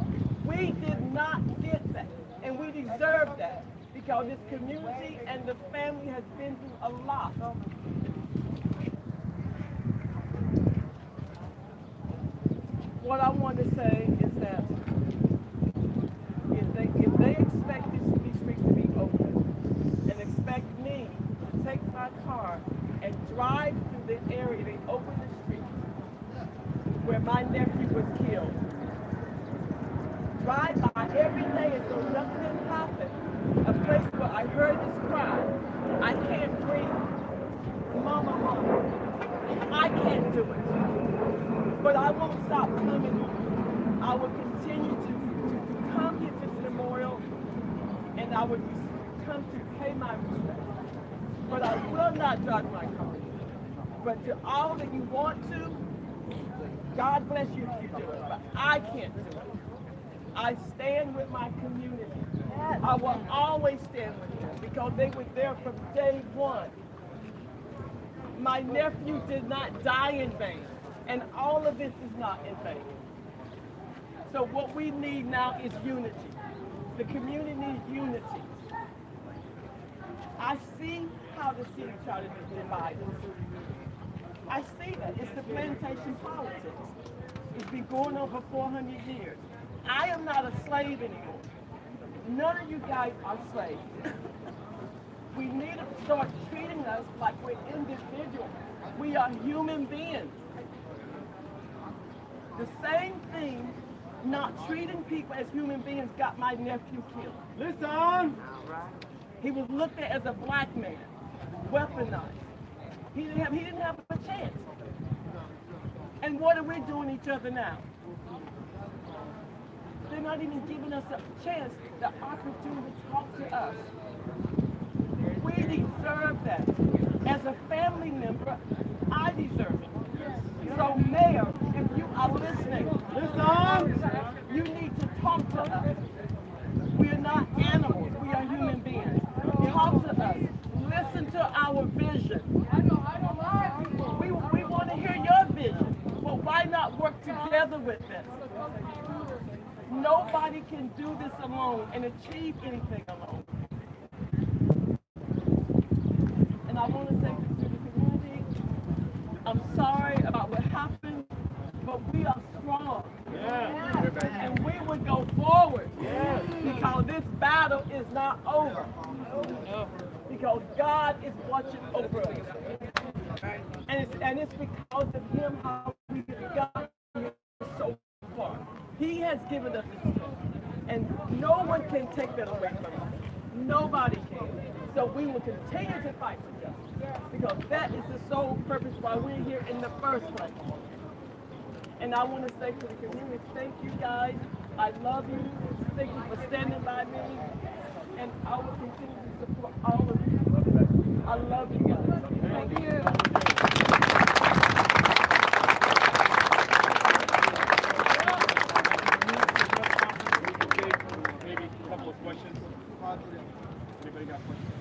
Speaker 9: We did not get that. And we deserve that. Because this community and the family has been through a lot. What I want to say is that if they expect these streets to be open and expect me to take my car and drive through the area, they open the street where my nephew was killed. Drive by every day as though nothing had happened. A place where I heard this cry. I can't breathe. Mama, mama. I can't do it. But I won't stop coming. I will continue to come here to the memorial, and I would come to pay my respect. But I will not drive my car. But to all that you want to, God bless you if you do it. But I can't do it. I stand with my community. I will always stand with them because they were there from day one. My nephew did not die in vain, and all of this is not in vain. So what we need now is unity. The community needs unity. I see how the city tried to divide us. I see that. It's the plantation politics. It's been going on for 400 years. I am not a slave anymore. None of you guys are slaves. We need to start treating us like we're individuals. We are human beings. The same thing, not treating people as human beings, got my nephew killed.
Speaker 6: Listen!
Speaker 9: He was looked at as a black man, weaponized. He didn't have a chance. And what are we doing each other now? They're not even giving us a chance, the opportunity to talk to us. We deserve that. As a family member, I deserve it. So, Mayor, if you are listening, you need to talk to us. We are not animals. We are human beings. Talk to us. Listen to our vision. We want to hear your vision. But why not work together with them? Nobody can do this alone and achieve anything alone. And I want to say to the community, I'm sorry about what happened, but we are strong. And we would go forward because this battle is not over. Because God is watching over us. And it's because of him how we got here so far. He has given us this strength. And no one can take that away from us. Nobody can. So we will continue to fight for justice. Because that is the sole purpose why we're here in the first place. And I want to say to the community, thank you guys. I love you. Thank you for standing by me. And I will continue to support all of you. I love you guys. Thank you.
Speaker 4: Maybe a couple of questions. Anybody got questions?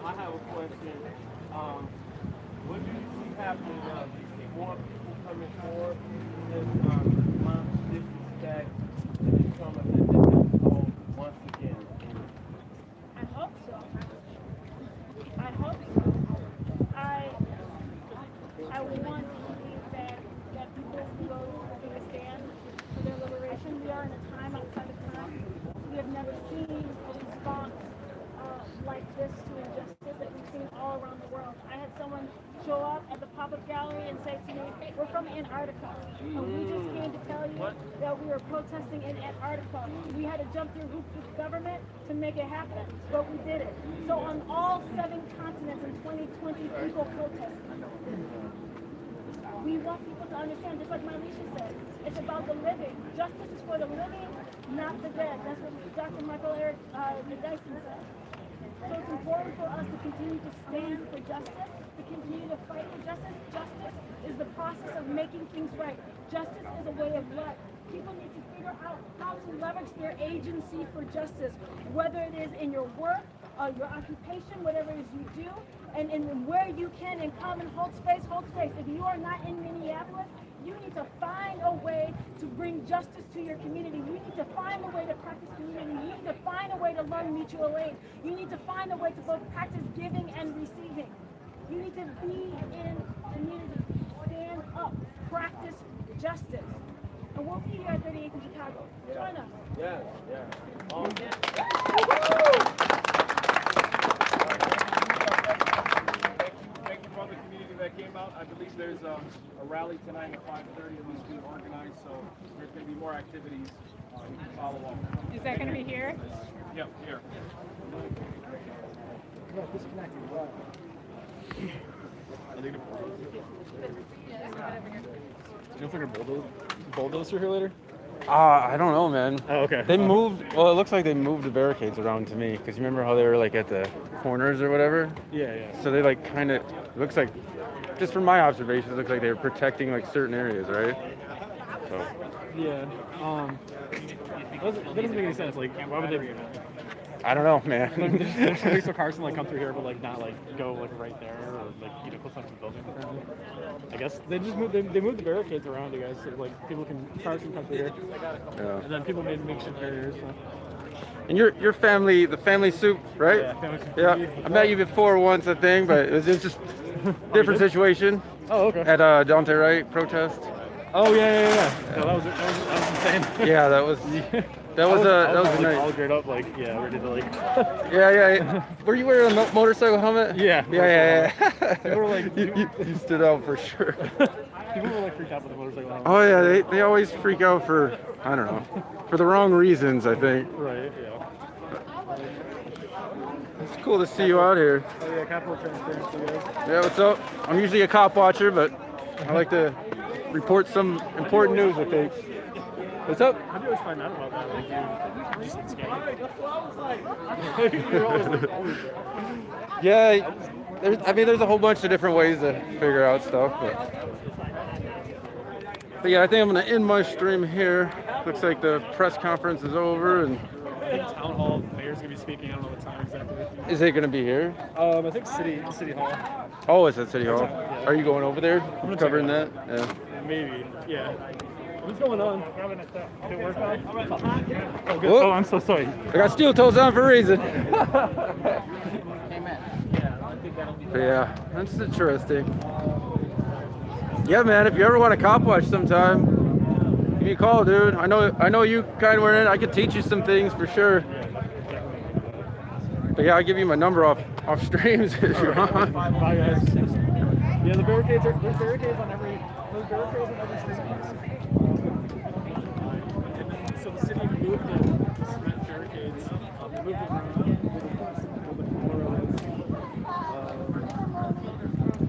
Speaker 4: I have a question. What do you see happening now? Do you see more people coming forward as this that to become a call once again?
Speaker 10: I hope so. I hope so. I want to believe that people will take a stand for their liberation. We are in a time outside of time. We have never seen a response like this to injustice that we've seen all around the world. I had someone show up at the pop-up gallery and say to me, we're from Antarctica, and we just came to tell you that we were protesting in Antarctica. We had to jump through hoops with the government to make it happen, but we did it. So on all 7 continents in 2020, people protested. We want people to understand, just like Mylisha said, it's about the living. Justice is for the living, not the dead. That's what Dr. Michael Eric Dyson said. So it's important for us to continue to stand for justice, to continue to fight for justice. Justice is the process of making things right. Justice is a way of life. People need to figure out how to leverage their agency for justice, whether it is in your work, your occupation, whatever it is you do, and where you can and come and hold space, hold space. If you are not in Minneapolis, you need to find a way to bring justice to your community. You need to find a way to practice community. You need to find a way to learn mutual aid. You need to find a way to both practice giving and receiving. You need to be in community. Stand up. Practice justice. And we'll be here at 38th in Chicago. Join us.
Speaker 4: Yes. Thank you for the community that came out. I believe there's a rally tonight at 5:30 that needs to be organized, so there's going to be more activities. You can follow along.
Speaker 11: Is that going to be here?
Speaker 4: Yep, here.
Speaker 6: You don't think a bulldozer here later?
Speaker 1: I don't know, man.
Speaker 6: Oh, okay.
Speaker 1: They moved. Well, it looks like they moved the barricades around to me. Because you remember how they were like at the corners or whatever?
Speaker 6: Yeah.
Speaker 1: So they like kind of, looks like, just from my observations, it looks like they were protecting like certain areas, right? So.
Speaker 6: Yeah. That doesn't make any sense. Like, why would they?
Speaker 1: I don't know, man.
Speaker 6: There's so Carson like come through here, but like not like go like right there or like close up to the building. Apparently. I guess they just moved. They moved the barricades around, you guys, so like cars can come through here.
Speaker 1: Yeah.
Speaker 6: And then people made makeshift barriers. So.
Speaker 1: And your family, the family soup, right?
Speaker 6: Yeah, family soup.
Speaker 1: Yeah. I met you before once, I think, but it was just different situation.
Speaker 6: Oh, okay.
Speaker 1: At Dante Wright protest.
Speaker 6: Oh yeah. No, that was insane.
Speaker 1: Yeah, that was that was a
Speaker 6: like,
Speaker 1: nice.
Speaker 6: all geared up, like ready to like.
Speaker 1: Yeah. Were you wearing a motorcycle helmet?
Speaker 6: Yeah.
Speaker 1: Yeah.
Speaker 6: People were like,
Speaker 1: you stood out for sure.
Speaker 6: people were like freaked out with the motorcycle helmet.
Speaker 1: Oh yeah, they always freak out for, I don't know, for the wrong reasons, I think.
Speaker 6: Right. Yeah.
Speaker 1: It's cool to see you out here.
Speaker 6: Oh yeah, capital transparency, guys.
Speaker 1: Yeah, what's up? I'm usually a cop watcher, but I like to report some important news, I think. What's up?
Speaker 6: How do you always find out about that? Like, you just scam? You're always like, always.
Speaker 1: Yeah, there's a whole bunch of different ways to figure out stuff, but yeah, I think I'm gonna end my stream here. Looks like the press conference is over, and
Speaker 6: I think town hall mayor's gonna be speaking. I don't know the time exactly.
Speaker 1: is it gonna be here?
Speaker 6: I think city hall.
Speaker 1: Oh, it's at City Hall.
Speaker 6: Yeah.
Speaker 1: Are you going over there?
Speaker 6: gonna
Speaker 1: Covering
Speaker 6: check
Speaker 1: that? Yeah.
Speaker 6: Maybe. Yeah. What's going on? Did it work out? Oh, good.
Speaker 1: Whoop.
Speaker 6: Oh, I'm so sorry.
Speaker 1: I got steel toes on for a reason. But yeah, that's interesting. Yeah, man, if you ever want to cop watch sometime, give me a call, dude. I know you kind of were in it. I could teach you some things for sure. But yeah, I'll give you my number off streams if you want.
Speaker 6: Bye, guys. Yeah, there's barricades on every city. So the city moved the cement barricades. They moved it around.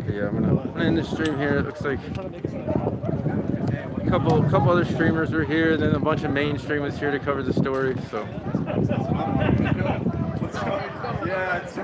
Speaker 1: Yeah, I'm gonna end the stream here. It looks like a couple other streamers were here, then a bunch of mainstreamers here to cover the story. So
Speaker 2: Yeah, it's